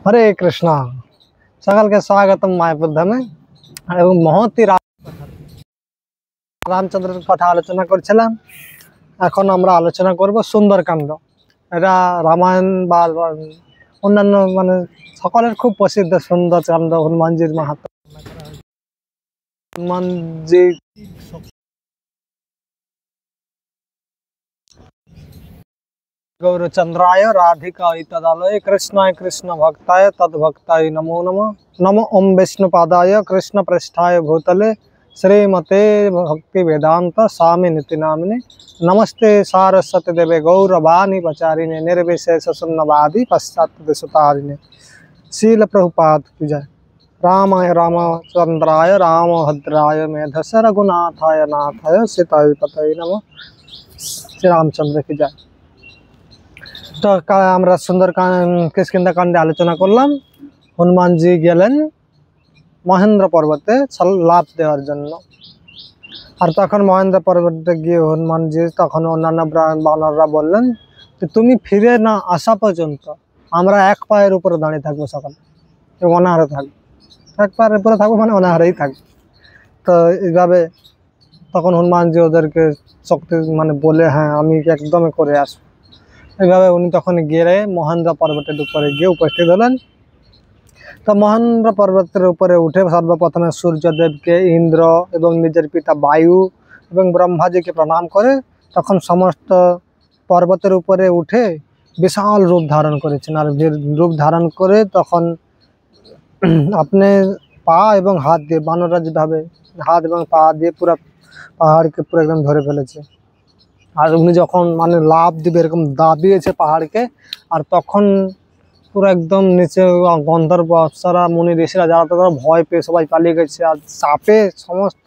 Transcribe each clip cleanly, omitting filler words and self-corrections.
হরে কৃষ্ণ। সকলকে স্বাগতম মায়াপুর ধামে। এবং মহতি রামচন্দ্রের কথা আলোচনা করছিলাম। এখন আমরা আলোচনা করব সুন্দরকাণ্ড। এটা রামায়ণ বা অন্যান্য মানে সকলের খুব প্রসিদ্ধ সুন্দরকাণ্ড। হনুমানজির মাহাত্ম্য, হনুমানজি गौरचंद्राय राधिकाय तदालय कृष्णाय कृष्ण भक्ताय तद्भक्ताय नमो नमः। नमो ओम विष्णुपादाय कृष्ण पृष्ठाय भूतले श्रीमते भक्ति वेदांत स्वामी निति नामिने। नमस्ते सारस्वती देवे गौरवाणी प्रचारिणे निर्विशेष शून्यवादी पश्चात्देशतारिणे। शील प्रभुपाद की जय। रामाय रामचंद्राय रामभद्राय मेधस रघुनाथाय नाथाय सीताय पतये नमः। श्री रामचंद्र की जय। तो আমরা কিষ্কিন্ধাকাণ্ডে আলোচনা করলাম। হনুমানজি গেলেন মহেন্দ্র পর্বতে লাফ দেওয়ার জন্য। আর তখন মহেন্দ্র পর্বতে গিয়ে হনুমানজি তখন অন্যান্য বানররা বললেন যে তুমি ফিরে না আসা পর্যন্ত আমরা এক পায়ের উপরে দাঁড়িয়ে থাকবো, সকালে অনাহারে থাকবো, এক পায়ের উপরে থাকবো মানে অনাহারেই থাকবো। তো এইভাবে তখন হনুমানজি ওদেরকে শক্তি মানে বলে হ্যাঁ আমি একদমই করে আসবো। এইভাবে উনি তখন গিয়ে মহেন্দ্র পর্বতের উপরে গিয়ে উপস্থিত হলেন। তো মহেন্দ্র পর্বতের উপরে উঠে সর্বপ্রথমে সূর্যদেবকে, ইন্দ্র এবং নিজের পিতা বায়ু এবং ব্রহ্মাজিকে প্রণাম করে তখন সমস্ত পর্বতের উপরে উঠে বিশাল রূপ ধারণ করেছেন। আর রূপ ধারণ করে তখন আপনি পা এবং হাত দিয়ে বানররা যেভাবে হাত এবং পা দিয়ে পুরো পাহাড়কে পুরো একদম ধরে ফেলেছে। আর উনি যখন মানে লাফ দিবে এরকম দাবিয়েছে পাহাড়কে, আর তখন পুরো একদম নিচে গন্ধর্ব অপ্সরা মুনি ঋষিরা যারা তারা ভয় পেয়ে সবাই পালিয়ে গেছে। আর চাপে সমস্ত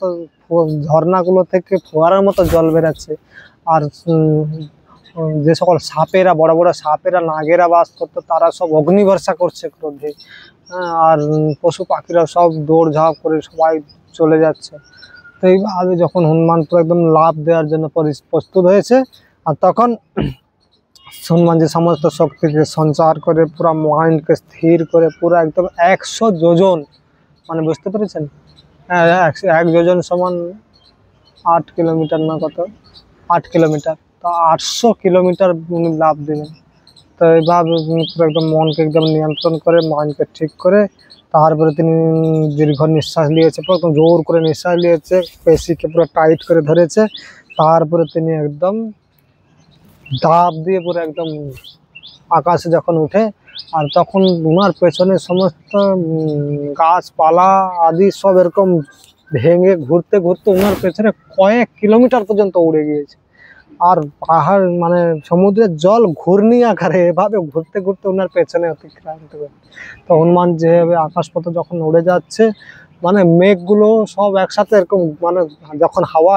ঝর্ণাগুলো থেকে ফোয়ারার মতো জল বেরাচ্ছে। আর যে সকল সাপেরা বড় বড় সাপেরা নাগেরা বাস করতো তারা সব অগ্নিবর্ষা করছে ক্রোধে। আর পশু পাখিরা সব দৌড়ঝাঁপ করে সবাই চলে যাচ্ছে। তো এইভাবে যখন হনুমান পুরো একদম লাফ দেওয়ার জন্য প্রস্তুত হয়েছে, আর তখন হনুমানজি সমস্ত শক্তিকে সঞ্চার করে পুরো মাইন্ডকে স্থির করে পুরো একদম 100 যোজন মানে বুঝতে পেরেছেন, 1 যোজন সমান 8 কিলোমিটার না কত, 8 কিলোমিটার। তো 800 কিলোমিটার উনি লাফ দেবেন। তো এইভাবে পুরো একদম মনকে একদম নিয়ন্ত্রণ করে মাইন্ডকে ঠিক করে তারপরে তিনি দীর্ঘ নিঃশ্বাস নিয়েছে, প্রথম জোর করে নিঃশ্বাস নিয়েছে, পেশিকে পুরো টাইট করে ধরেছে। তারপরে তিনি একদম দাপ দিয়ে পুরো একদম আকাশে যখন উঠে, আর তখন উনার পেছনে সমস্ত গাছপালা আদি সব এরকম ভেঙে ঘুরতে ঘুরতে উনার পেছনে কয়েক কিলোমিটার পর্যন্ত উড়ে গিয়েছে। আর পাহাড় মানে সমুদ্রের জল ঘূর্ণি আকারে এভাবে ঘুরতে ঘুরতে ওনার পেছনে অতিক্রান্ত করে। তো হনুমান যেভাবে আকাশপথে যখন উড়ে যাচ্ছে মানে মেঘগুলো সব একসাথে এরকম মানে যখন হাওয়া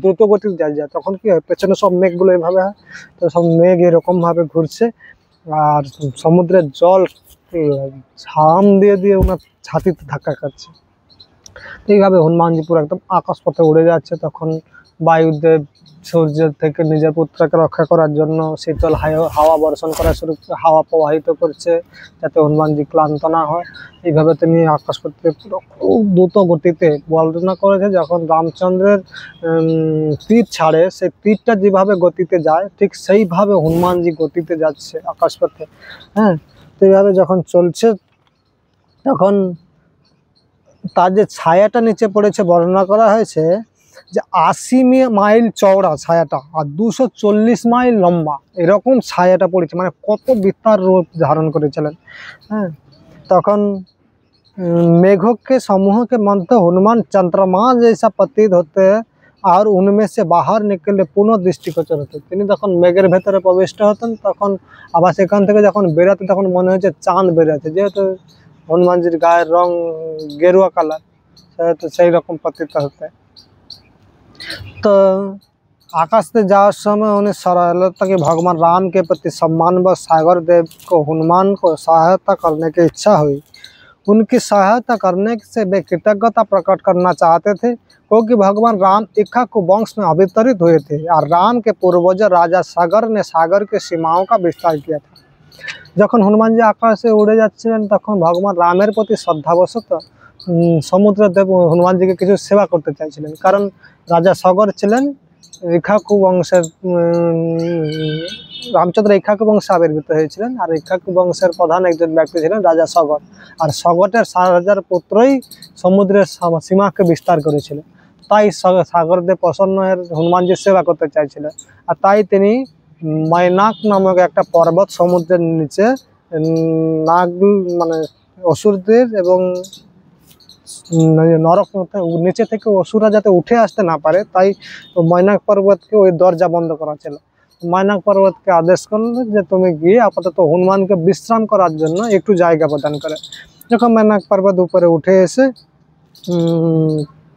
দ্রুত গতিতে যায় তখন কি হয় পেছনে সব মেঘগুলো এভাবে হয়। তো সব মেঘ এরকমভাবে ঘুরছে আর সমুদ্রের জল ঝাম দিয়ে দিয়ে ওনার ছাতিতে ধাক্কা খাচ্ছে। এইভাবে হনুমানজি পুরো একদম আকাশপথে উড়ে যাচ্ছে। তখন বায়ুদেব সূর্যের থেকে নিজের পুত্রকে রক্ষা করার জন্য শীতল হাওয়া বর্ষণ করা শুরু, হাওয়া প্রবাহিত করছে যাতে হনুমানজি ক্লান্ত না হয়। এইভাবে তিনি আকাশপথে পুরো খুব দ্রুত গতিতে বর্ণনা করেছে যখন রামচন্দ্রের তীর ছাড়ে সেই তীরটা যেভাবে গতিতে যায় ঠিক সেইভাবে হনুমানজি গতিতে যাচ্ছে আকাশপথে। হ্যাঁ, তো এইভাবে যখন চলছে তখন তার যে ছায়াটা নিচে পড়েছে বর্ণনা করা হয়েছে যে 80 মাইল চওড়া ছায়াটা আর 240 মাইল লম্বা, এরকম ছায়াটা পড়েছে, মানে কত বিস্তার রূপ ধারণ করেছিলেন। হ্যাঁ, তখন मेघों के समूह के मध्य हनुमान चंद्रमा जैसा प्रतीत होते और उनमें से बाहर निकले पुनः दृष्टिगोचर হতো। তিনি তখন মেঘের ভেতরে প্রবিষ্ট হতেন তখন আবার সেখান থেকে যখন বেরাতে তখন মনে হচ্ছে চাঁদ বেরাতে, যেহেতু হনুমানজির গায়ের রং गेरुआ কালার সেহেতু সেই রকম প্রতীত হতে। तो आकाश से जाओ समय उन्हें सरलता कि भगवान राम के प्रति सम्मान व सागर देव को हनुमान को सहायता करने की इच्छा हुई। उनकी सहायता करने से वे कृतज्ञता प्रकट करना चाहते थे क्योंकि भगवान राम इक्ष्वाकु वंश में अवतरित हुए थे और राम के पूर्वज राजा सागर ने सागर की सीमाओं का विस्तार किया था। যখন হনুমানজি আকাশে উড়ে যাচ্ছিলেন তখন ভগবান রামের প্রতি শ্রদ্ধাবশত সমুদ্রদেব হনুমানজিকে কিছু সেবা করতে চাইছিলেন, কারণ রাজা সগর ছিলেন ইক্ষ্বাকু বংশের, রামচন্দ্র ইক্ষ্বাকু বংশে আবির্ভূত হয়েছিলেন, আর ইক্ষ্বাকু বংশের প্রধান একজন ব্যক্তি ছিলেন রাজা সগর। আর সগরের 7,000 পুত্রই সমুদ্রের সীমাকে বিস্তার করেছিলেন। তাই সাগরদেব প্রসন্ন হয়ে হনুমানজির সেবা করতে চাইছিলেন, আর তাই তিনি মৈনাক নামক একটা পর্বত সমুদ্রের নিচে নাগ মানে অসুরদের এবং নরক নিচে থেকে অসুররা যাতে উঠে আসতে না পারে, তাই মৈনাক পর্বতকে ওই দরজা বন্ধ করা ছিল। মৈনাক পর্বতকে আদেশ করলো যে তুমি গিয়ে আপাতত হনুমানকে বিশ্রাম করার জন্য একটু জায়গা প্রদান করে। যখন মৈনাক পর্বত উপরে উঠে এসে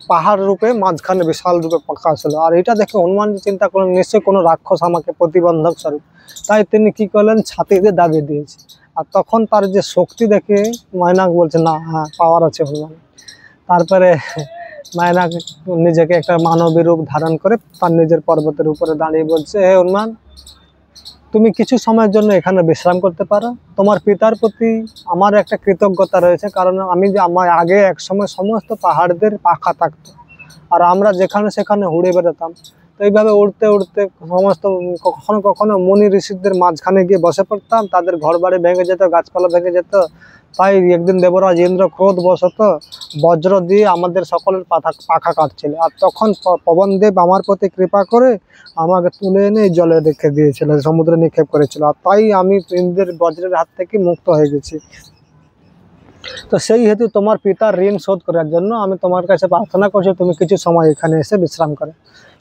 পাহাড় রূপে মাঝখানে বিশাল রূপে প্রকাশ হলো, আর এটা দেখে হনুমান চিন্তা করলেন নিশ্চয়ই কোনো রাক্ষস আমাকে প্রতিবন্ধক স্বরূপ। তাই তিনি কি করলেন, ছাতিতে দাবিয়ে দিয়েছে। আর তখন তার যে শক্তি দেখে মৈনাক বলছে না, হ্যাঁ পাওয়ার আছে হনুমান। তারপরে মৈনাক নিজেকে একটা মানবী রূপ ধারণ করে তার নিজের পর্বতের উপরে দাঁড়িয়ে বলছে, হে হনুমান, তুমি কিছু সময়ের জন্য এখানে বিশ্রাম করতে পারো। তোমার পিতার প্রতি আমার একটা কৃতজ্ঞতা রয়েছে, কারণ আমি যে আমার আগে এক সময় সমস্ত পাহাড়দের পাখা থাকতো, আর আমরা যেখানে সেখানে উড়ে বেড়াতাম। তো এইভাবে উড়তে উড়তে সমস্ত কখনো কখনো মুনি ঋষিদের মাঝখানে গিয়ে বসে পড়তাম, তাদের ঘর বাড়ি ভেঙে যেত, গাছপালা ভেঙে যেত। তাই একদিন দেবরাজ ইন্দ্র ক্রোধবশত বজ্র দিয়ে আমাদের সকলের পাখা কাটছিল, আর তখন পবনদেব আমার প্রতি কৃপা করে আমাকে তুলে এনে জলে রেখে দিয়েছিল, সমুদ্রে নিক্ষেপ করেছিল, আর তাই আমি ইন্দ্রের বজ্রের হাত থেকে মুক্ত হয়ে গেছি। তো সেই হেতু তোমার পিতার ঋণ শোধ করার জন্য আমি তোমার কাছে প্রার্থনা করছি তুমি কিছু সময় এখানে এসে বিশ্রাম করে।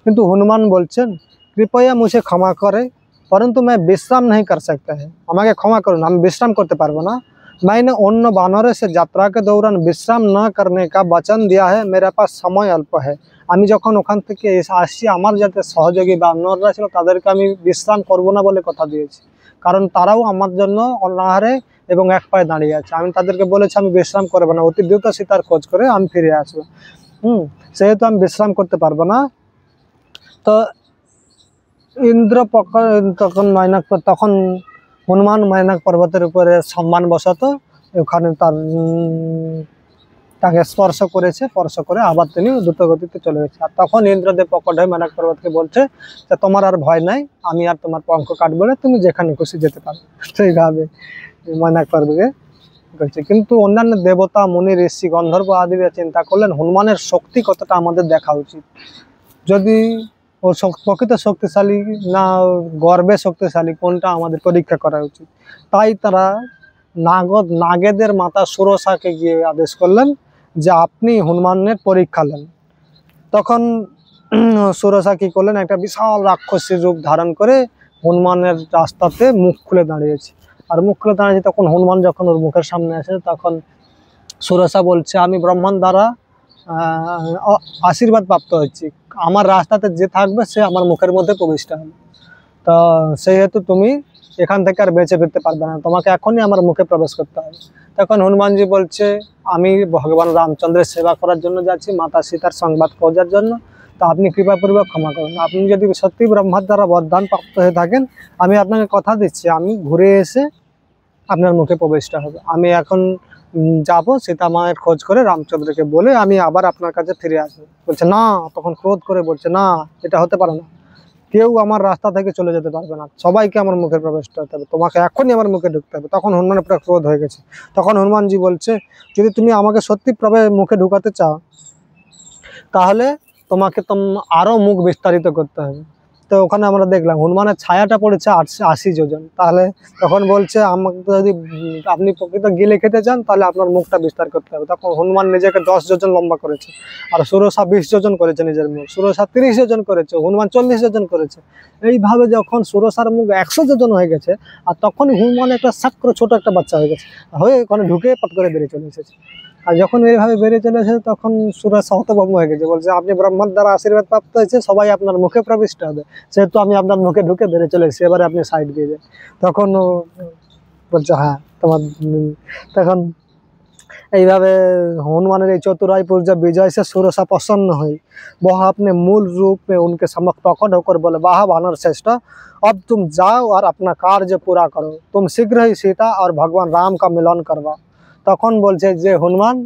কিন্তু হনুমান বলছেন, কৃপয়া মুঝে ক্ষমা করে, परंतु मैं विश्राम नहीं कर सकता है, আমাকে ক্ষমা করুন, আমি বিশ্রাম করতে পারবো না। मैंने অন্য বানরে से यात्रा के दौरान विश्राम न करने का वचन दिया है, मेरे पास समय अल्प है। আমি যখন ওখান থেকে আসছি আমার যাতে সহযোগী বানররা ছিল তাদেরকে আমি বিশ্রাম করব না বলে কথা দিয়েছি, কারণ তারাও আমার জন্য অনাহারে এবং এক পায়ে দাঁড়িয়ে আছে। আমি তাদেরকে বলেছি আমি বিশ্রাম করবো না, অতি দ্রুত সীতার খোঁজ করে আমি ফিরে আসবো। সেহেতু আমি বিশ্রাম করতে পারবো না। তো ইন্দ্র তখন তখন হনুমান মৈনাক পর্বতের উপরে সম্মানবশত ওখানে তাকে স্পর্শ করেছে, স্পর্শ করে আবার তিনি দ্রুতগতিতে চলে গেছে। আর তখন ইন্দ্রদেব প্রকট হয়ে মৈনাক পর্বতকে বলছে যে তোমার আর ভয় নাই, আমি আর তোমার পঙ্খ কাটবো না, তুমি যেখানে খুশি যেতে পারো। সেইভাবে মৈনাক পর্বতকে করছে। কিন্তু অন্যান্য দেবতা মুনি ঋষি গন্ধর্ব আদিরা চিন্তা করলেন হনুমানের শক্তি কতটা আমাদের দেখা উচিত, যদি ও প্রকৃত শক্তিশালী না গর্বে শক্তিশালী কোনটা আমাদের পরীক্ষা করা উচিত। তাই তারা নাগেদের মাতা সুরসাকে গিয়ে আদেশ করলেন যে আপনি হনুমানের পরীক্ষা নেন। তখন সুরসা কি করলেন, একটা বিশাল রাক্ষসীর রূপ ধারণ করে হনুমানের রাস্তাতে মুখ খুলে দাঁড়িয়েছে। আর মুখ খুলে দাঁড়িয়েছে তখন হনুমান যখন ওর মুখের সামনে আসে তখন সুরসা বলছে আমি ব্রহ্মাণ দ্বারা আশীর্বাদ প্রাপ্ত হচ্ছি, আমার রাস্তাতে যে থাকবে সে আমার মুখের মধ্যে প্রবিষ্ট হবে। তো সেই হেতু তুমি এখান থেকে আর বেঁচে ফিরতে পারবে না, তোমাকে এখনই আমার মুখে প্রবেশ করতে হবে। তখন হনুমানজি বলছে আমি ভগবান রামচন্দ্রের সেবা করার জন্য যাচ্ছি, মাতা সীতার সংবাদ খোঁজার জন্য, তো আপনি কৃপাপূর্বক ক্ষমা করুন। আপনি যদি সত্যি ব্রহ্মার দ্বারা বরদান প্রাপ্ত হয়ে থাকেন আমি আপনাকে কথা দিচ্ছি আমি ঘুরে এসে আপনার মুখে প্রবেশিত হবে। আমি এখন যাব সীতা মায়ের খোঁজ করে রামচন্দ্রকে বলে আমি আবার আপনার কাছে ফিরে আসবো। বলছে না, তখন ক্রোধ করে বলছে না, এটা হতে পারে না, কেউ আমার রাস্তা থেকে চলে যেতে পারবে না, সবাইকে আমার মুখে প্রবেশ করতে হবে, তোমাকে এখনই আমার মুখে ঢুকতে হবে। তখন হনুমানের পুরো ক্রোধ হয়ে গেছে। তখন হনুমানজি বলছে যদি তুমি আমাকে সত্যি মুখে ঢুকাতে চাও তাহলে তোমাকে আরো মুখ বিস্তারিত করতে হবে। তো ওখানে আমরা দেখলাম হনুমানের ছায়াটা পড়েছে 80 যোজন। তাহলে তখন বলছে আমাকে যদি আপনি প্রকৃত গিলে খেতে চান তাহলে আপনার মুখটা বিস্তার করতে হবে। তখন হনুমান নিজেকে 10 যোজন লম্বা করেছে, আর সুরসা 20 যোজন করেছে নিজের মুখ, সুরসা 30 যোজন করেছে, হনুমান 40 যোজন করেছে। এইভাবে যখন সুরসার মুখ 100 যোজন হয়ে গেছে আর তখনই হনুমান একটা সাক্র ছোট একটা বাচ্চা হয়ে গেছে, হয়ে ওখানে ঢুকে পট করে বেরিয়ে চলে এসেছে। আর যখন এইভাবে বেরিয়ে চলে এসেছে তখন সুরসা হতভম্ব হয়ে গেছে, বলছে আপনি ব্রহ্মার দ্বারা আশীর্বাদ প্রাপ্ত হয়েছে, সবাই আপনার মুখে প্রবিষ্ট হবে, সেহেতু আমি আপনার মুখে ঢুকে বেরিয়ে চলে এসেছি, এবারে আপনি সাইড দিয়ে যান। তখন বলছে হ্যাঁ তোমার, তখন এইভাবে हनुमाনের এই चतुराईपुर जब विजय से सुरसा प्रसन्न हुई, वह अपने मूल रूप में उनके समक्ष प्रकट होकर बोले, वाह वानर श्रेष्ठ, अब तुम जाओ और अपना कार्य पूरा करो, तुम शीघ्र ही सीता और भगवान राम का मिलन करवा। তখন বলছে যে হনুমান,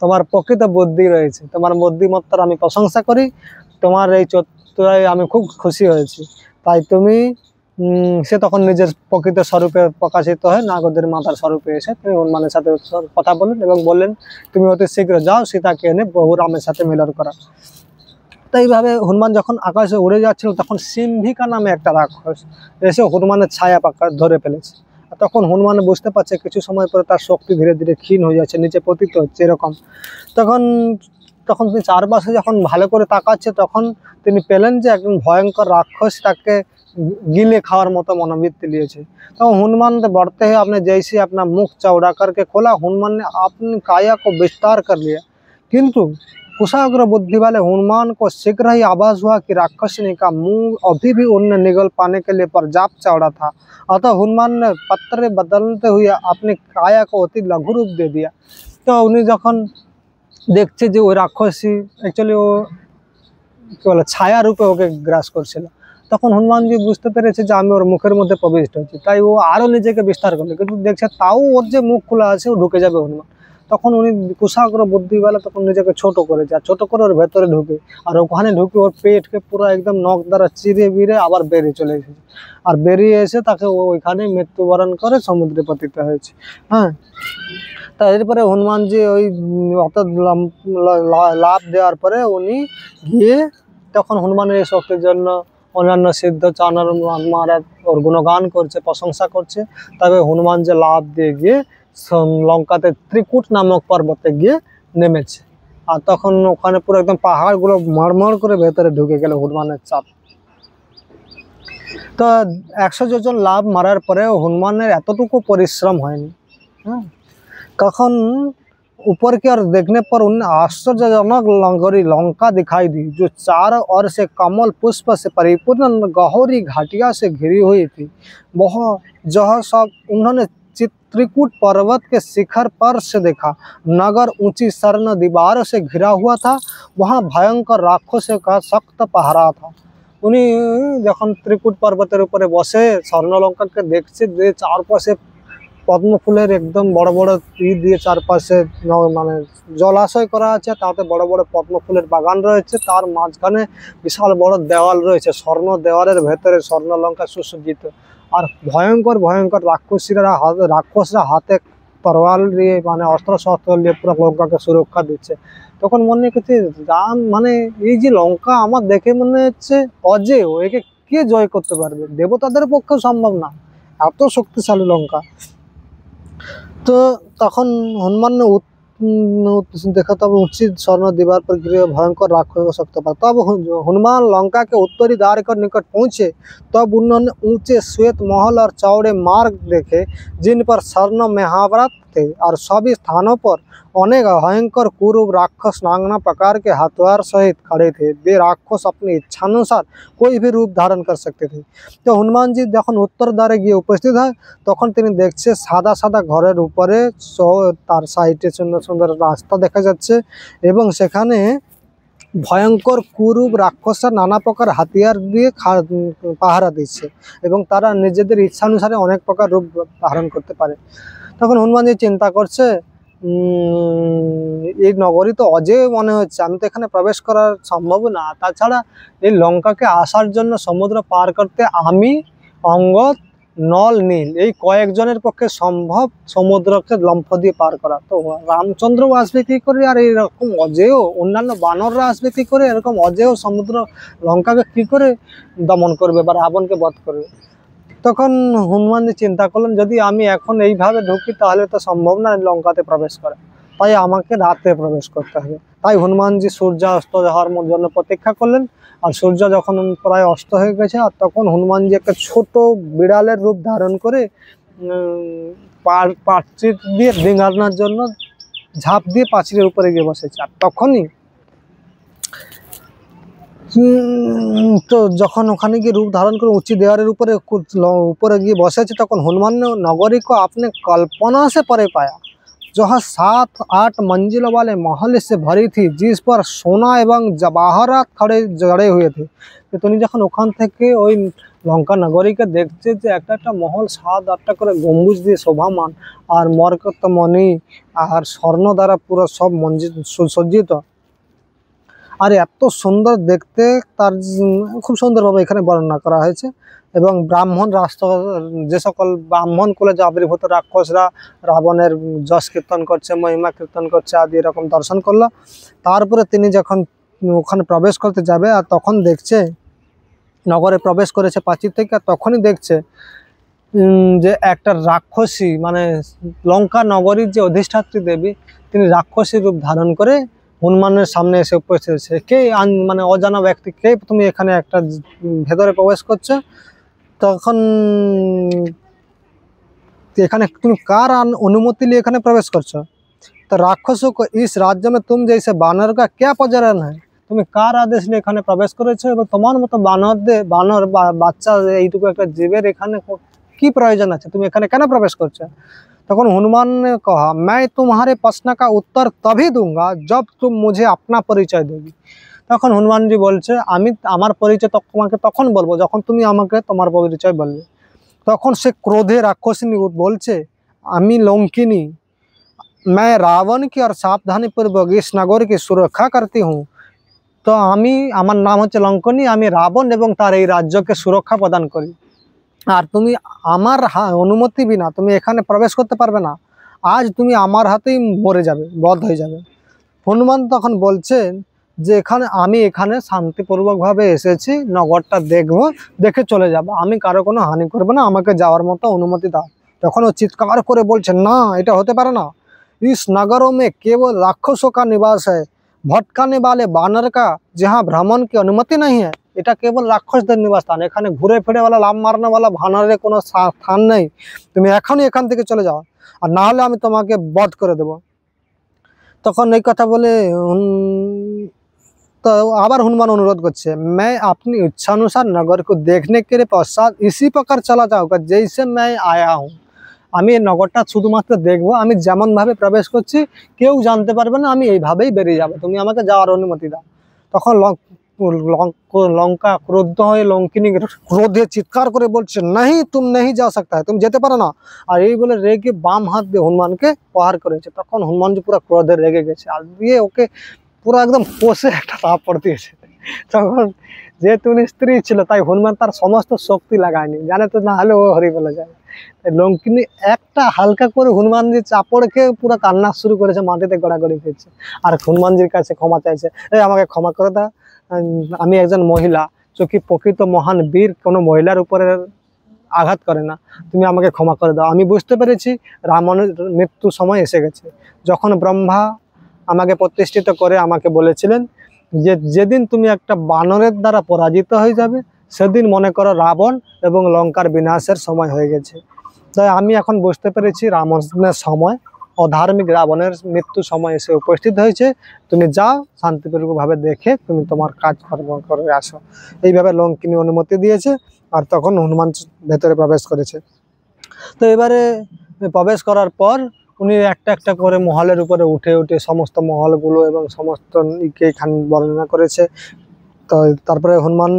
তোমার প্রকৃত বুদ্ধি রয়েছে, তোমার বুদ্ধিমত্তার আমি প্রশংসা করি, তোমার এই চতুরাই আমি খুব খুশি হয়েছি। তাই তুমি সে তখন নিজের প্রকৃত স্বরূপে প্রকাশিত হয় নাগদের মাতার স্বরূপে এসে তিনি হনুমানের সাথে কথা বললেন এবং বললেন, তুমি অতি শীঘ্র যাও সীতাকে এনে বহু রামের সাথে মিলন করা। তো এইভাবে হনুমান যখন আকাশে উড়ে যাচ্ছিল তখন সিম্ভিকা নামে একটা রাক্ষস এসে হনুমানের ছায়া পাকা ধরে ফেলেছে। তখন হনুমান বুঝতে পারছে কিছু সময় পরে তার শক্তি ধীরে ধীরে ক্ষীণ হয়ে যাচ্ছে, নিচে পতিত হচ্ছে এরকম। তখন তখন তিনি চারপাশে যখন ভালো করে তাকাচ্ছে তখন তিনি পেলেন যে একজন ভয়ঙ্কর রাক্ষস তাকে গিলে খাওয়ার মতো मनोवृत्ति लिएছে। तो हनुमान बढ़ते हैं, आपने जैसे अपना मुख चौड़ा करके खोला, हनुमान ने अपनी काया को विस्तार कर लिया, किंतु कुशाग्र बुद्धि वाले हनुमान को शीघ्र ही आभास हुआ कि राक्षसिनी का मुंह अभी भी उन्हें निगल पाने के लिए पर्याप्त चौड़ा था। अतः हनुमान ने पत्थर बदलते हुए अपनी काया को अति लघु रूप दे दिया। तो उन्हें जखन देखছে যে ওই রাক্ষসী অ্যাকচুয়ালি ও কি বলে ছায়া রূপে ওকে গ্রাস করছিল, তখন হনুমানজি বুঝতে পেরেছে যে আমি ওর মুখের মধ্যে প্রবিষ্ট হচ্ছি, তাই ও আরও নিজেকে বিস্তার করলো, কিন্তু দেখছে তাও ওর যে মুখ খোলা আছে ও ঢুকে যাবে হনুমান। তখন উনি কুশাগ্র বুদ্ধিওয়ালা তখন নিজেকে ছোট করে যায়, ছোট করে ওর ভেতরে ঢুকে, আর ওখানে ঢুকে ওর পেটকে পুরো একদম নখ দ্বারা চিরে বিরে আবার বেরিয়ে চলে এসেছে, আর বেরিয়ে এসে তাকে ওইখানে মৃত্যুবরণ করে সমুদ্রে পতিত হয়েছে। হ্যাঁ, তা এরপরে হনুমানজি ওই অত লাভ দেওয়ার পরে উনি গিয়ে তখন হনুমানের এই শক্তির জন্য অন্যান্য সিদ্ধ চানার মহারাজ ওর গুণগান করছে, প্রশংসা করছে। তবে হনুমান যে লাভ দিয়ে গিয়ে লঙ্কাতে ত্রিকুট নামক পর্বতে গিয়ে নেমেছে, আর তখন ওখানে পুরো একদম পাহাড়গুলো মড়মড় করে ভেতরে ঢুকে গেল হনুমানের চাপ। তো 100 যোজন লাভ মারার পরেও হনুমানের এতটুকু পরিশ্রম হয়নি। হ্যাঁ, तখন ऊपर की ओर देखने पर उन्हें आश्चर्यजनक लंगरी लंका दिखाई दी, जो चारों ओर से कमल पुष्प से परिपूर्ण गहरी घाटिया से घिरी हुई थी। वह जह सब उन्होंने चित्रकूट पर्वत के शिखर पर से देखा। नगर ऊंची स्वर्ण दीवारों से घिरा हुआ था, वहाँ भयंकर राक्षसों का सख्त पहरा था। उन्हीं যখন ত্রিকুট পর্বতের উপরে বসে স্বর্ণলঙ্কাকে দেখছে যে চারপাশে পদ্ম ফুলের একদম বড় বড় দিয়ে চারপাশে মানে জলাশয় করা আছে, তাতে বড় বড় পদ্ম ফুলের বাগান রয়েছে, তার মাঝখানে বিশাল বড় দেওয়াল রয়েছে, স্বর্ণ দেওয়ালের ভেতরে স্বর্ণলঙ্কা সুসজ্জিত, আর ভয়ঙ্কর ভয়ঙ্কর রাক্ষসরা হাতে তরোয়াল দিয়ে মানে অস্ত্র শস্ত্র দিয়ে পুরো লঙ্কাকে সুরক্ষা দিচ্ছে। তখন মনে করছে রাম মানে এই যে লঙ্কা আমার দেখে মনে হচ্ছে অজেয়, একে কে জয় করতে পারবে, দেবতাদের পক্ষেও সম্ভব না, এত শক্তিশালী লঙ্কা। तो तखन हनुमान ने देखा तब ऊंची स्वर्ण दीवार पर गिरे भयंकर राक्षस को शक्त पाया। तब हनुमान लंका के उत्तरी द्वार के निकट पहुंचे, तब उन्होंने ऊंचे श्वेत महल और चौड़े मार्ग देखे, जिन पर स्वर्ण महावरत थे, और सभी स्थानों पर अनेक भयंकर कुरूप राक्षस नाना प्रकार के हथियार सहित खड़े थे। वे राक्षस अपनी इच्छानुसार कोई भी रूप धारण कर सकते थे। तो हनुमान जी যখন উত্তর দ্বারে গিয়ে উপস্থিত হয় তখন তিনি দেখছে সাদা সাদা ঘরের উপরে তার সাইডে সুন্দর সুন্দর রাস্তা দেখা যাচ্ছে, এবং সেখানে ভয়ঙ্কর কুরূপ রাক্ষসরা নানা প্রকার হাতিয়ার দিয়ে পাহারা দিচ্ছে, এবং তারা নিজেদের ইচ্ছানুসারে অনেক প্রকার রূপ ধারণ করতে পারে। তখন হনুমানজি চিন্তা করছে এই নগরী তো অজেয় মনে হচ্ছে, আমি তো এখানে প্রবেশ করা সম্ভব না, তাছাড়া এই লঙ্কাকে আসার জন্য সমুদ্র পার করতে আমি, অঙ্গদ, নল, নীল এই কয়েকজনের পক্ষে সম্ভব সমুদ্রকে লম্ফ দিয়ে পার করা। তো রামচন্দ্রও আসবে কী করে, আর এরকম অজেয় অন্যান্য বানররা আসবে কী করে, এরকম অজেয় সমুদ্র লঙ্কাকে কী করে দমন করবে বা রাবণকে বধ করবে। তখন হনুমানজি চিন্তা করলেন যদি আমি এখন এইভাবে ঢুকি তাহলে তো সম্ভব না লঙ্কাতে প্রবেশ করা, তাই আমাকে রাতে প্রবেশ করতে হবে। তাই হনুমানজি সূর্যাস্ত হওয়ার জন্য প্রতীক্ষা করলেন, আর সূর্য যখন প্রায় অস্ত হয়ে গেছে আর তখন হনুমানজি একটা ছোট বিড়ালের রূপ ধারণ করে প্রাচীর দিয়ে ডিঙানোর জন্য ঝাঁপ দিয়ে প্রাচীরের উপরে গিয়ে বসেছে। আর তখনই তো যখন ওখানে গিয়ে रूप धारण করে ऊंची देवारेर ऊपर गए बसे तक हनुमान ने नगरी को आपने कल्पना से परे पाया, जहाँ 7-8 मंजिलों वाले महल से भरी थी, जिस पर सोना एवं जवाहरात खड़े जड़े हुए थे। तो তুমি যখন ওখান থেকে ওই লঙ্কা নগরীকে দেখছে যে একটা একটা মহল 7-8টা করে গম্বুজ দিয়ে শোভামান, আর মরকতমণি আর স্বর্ণ দ্বারা পুরো সব মঞ্জিল সুসজ্জিত, আর এত সুন্দর দেখতে, তার খুব সুন্দরভাবে এখানে বর্ণনা করা হয়েছে। এবং ব্রাহ্মণ রাষ্ট্র, যে সকল ব্রাহ্মণ কুলে যে আবির্ভূত রাক্ষসরা রাবণের যশ কীর্তন করছে, মহিমা কীর্তন করছে আদি এরকম দর্শন করলো। তারপরে তিনি যখন ওখানে প্রবেশ করতে যাবে, আর তখন দেখছে নগরে প্রবেশ করেছে প্রাচীর থেকে, আর তখনই দেখছে যে একটা রাক্ষসী, মানে লঙ্কা নগরীর যে অধিষ্ঠাত্রী দেবী, তিনি রাক্ষসী রূপ ধারণ করে হনুমানের সামনে এসে উপস্থিত হয়েছে। কে মানে অজানা ব্যক্তি, কে তুমি এখানে একটা ভেতরে প্রবেশ করছো, তখন এখানে তুমি কার অনুমতি নিয়ে এখানে প্রবেশ করছো? तो राक्षसों को इस राज्य में तुम जैसे बानर का क्या प्रयोजन है? তুমি কার আদেশ নিয়ে এখানে প্রবেশ করেছো এবং তোমার মতো বানর বাচ্চা এইটুকু একটা জীবের এখানে কি প্রয়োজন আছে, তুমি এখানে কেন প্রবেশ করছো? তখন হনুমান ने कहा मैं तुम्हारे प्रश्न का उत्तर तभी दूंगा जब तुम मुझे अपना परिचय दोगी। তখন হনুমানজি বলছে আমি আমার পরিচয় তোমাকে তখন বলবো যখন তুমি আমাকে তোমার পরিচয় বলবে। তখন সে ক্রোধে রাক্ষসিনী বলছে আমি লঙ্কিনী, मैं रावण की और सावधानी पूर्वक इस नगर की सुरक्षा करती हूँ। तो आमी आमार नाम होच्छे लंकनी, आमी रावण एवं तार এই রাজ্যকে সুরক্ষা প্রদান করি, আর তুমি আমার অনুমতি বিনা তুমি এখানে প্রবেশ করতে পারবে না, আজ তুমি আমার হাতেই মরে যাবে, বধ হয়ে যাবে। হনুমান তখন বলছেন যে আমি এখানে শান্তিপূর্বকভাবে এসেছি, নগরটা দেখবো, দেখে চলে যাব, আমি কারো কোনো হানি করবো না, আমাকে যাওয়ার মতো অনুমতি দাও। তখন ও চিৎকার করে বলছে না, এটা হতে পারে না, इस नगरों में केवल राक्षसों का निवास है, भटकाने वाले बानर का जहाँ भ्रमण की अनुमति नहीं है। এটা কেবল রাক্ষসদের নিবাস স্থান, এখানে ঘুরে ফিরে वाला লাভ মারনে वाला বানরের কোনো স্থান নেই, তুমি এখনই এখান থেকে চলে যাও, আর না হলে আমি তোমাকে বধ করে দেব। তখন এই কথা বলে तो आबार हनुमान अनुरोध करছে मैं अपनी इच्छानुसार नगर को देखने के पश्चात इसी प्रकार चला जाऊँगा जैसे मैं आया हूँ। আমি এই নগরটা শুধুমাত্র দেখবো, আমি যেমন ভাবে প্রবেশ করছি কেউ জানতে পারবে না, আমি এইভাবেই বেরিয়ে যাব, তুমি আমাকে যাওয়ার অনুমতি দাও। তখন লঙ্কা ক্রোধ হয়ে লঙ্কিনী ক্রোধে চিৎকার করে বলছে नहीं तुम नहीं जा सकता है, তুমি যেতে পারো না। আর এই বলে রেগে বাম হাত দিয়ে হনুমানকে প্রহার করেছে। তখন হনুমানজি পুরো ক্রোধে রেগে গেছে, আর দিয়ে ওকে পুরো একদম কষে একটা থাপ্পড় দিয়েছে। তখন যেহেতু উনি স্ত্রী ছিল তাই হনুমান তার সমস্ত শক্তি লাগায়নি, জানে তো না হলে ও হরি বলে যায়। লঙ্কিনী একটা হালকা করে হনুমানজির চাপড় খেয়ে পুরো কান্না শুরু করেছে, মাটিতে গড়াগড়ি খেয়েছে, আর হনুমানজির কাছে ক্ষমা চাইছে, আমাকে ক্ষমা করে দাও, আমি একজন মহিলা, চোখে প্রকৃত মহান বীর কোনো মহিলার উপরে আঘাত করে না, তুমি আমাকে ক্ষমা করে দাও। আমি বুঝতে পেরেছি রাবণের মৃত্যু সময় এসে গেছে। যখন ব্রহ্মা আমাকে প্রতিষ্ঠিত করে আমাকে বলেছিলেন যে যেদিন তুমি একটা বানরের দ্বারা পরাজিত হয়ে যাবে সেদিন মনে করো রাবণ এবং লঙ্কার বিনাশের সময় হয়ে গেছে। তাই আমি এখন বুঝতে পেরেছি রাবণের সময়, অধার্মিক রাবণের মৃত্যু সময় এসে উপস্থিত হয়েছে, তুমি যাও শান্তিপূর্বকভাবে দেখে তুমি তোমার কাজ কর্ম করে আসো। এইভাবে লঙ্কিনী অনুমতি দিয়েছে, আর তখন হনুমান ভেতরে প্রবেশ করেছে। তো এবারে প্রবেশ করার পর উনি একটা একটা করে মহলের উপরে উঠে উঠে সমস্ত মহলগুলো এবং সমস্ত এখানে বর্ণনা করেছে। তো তারপরে হনুমান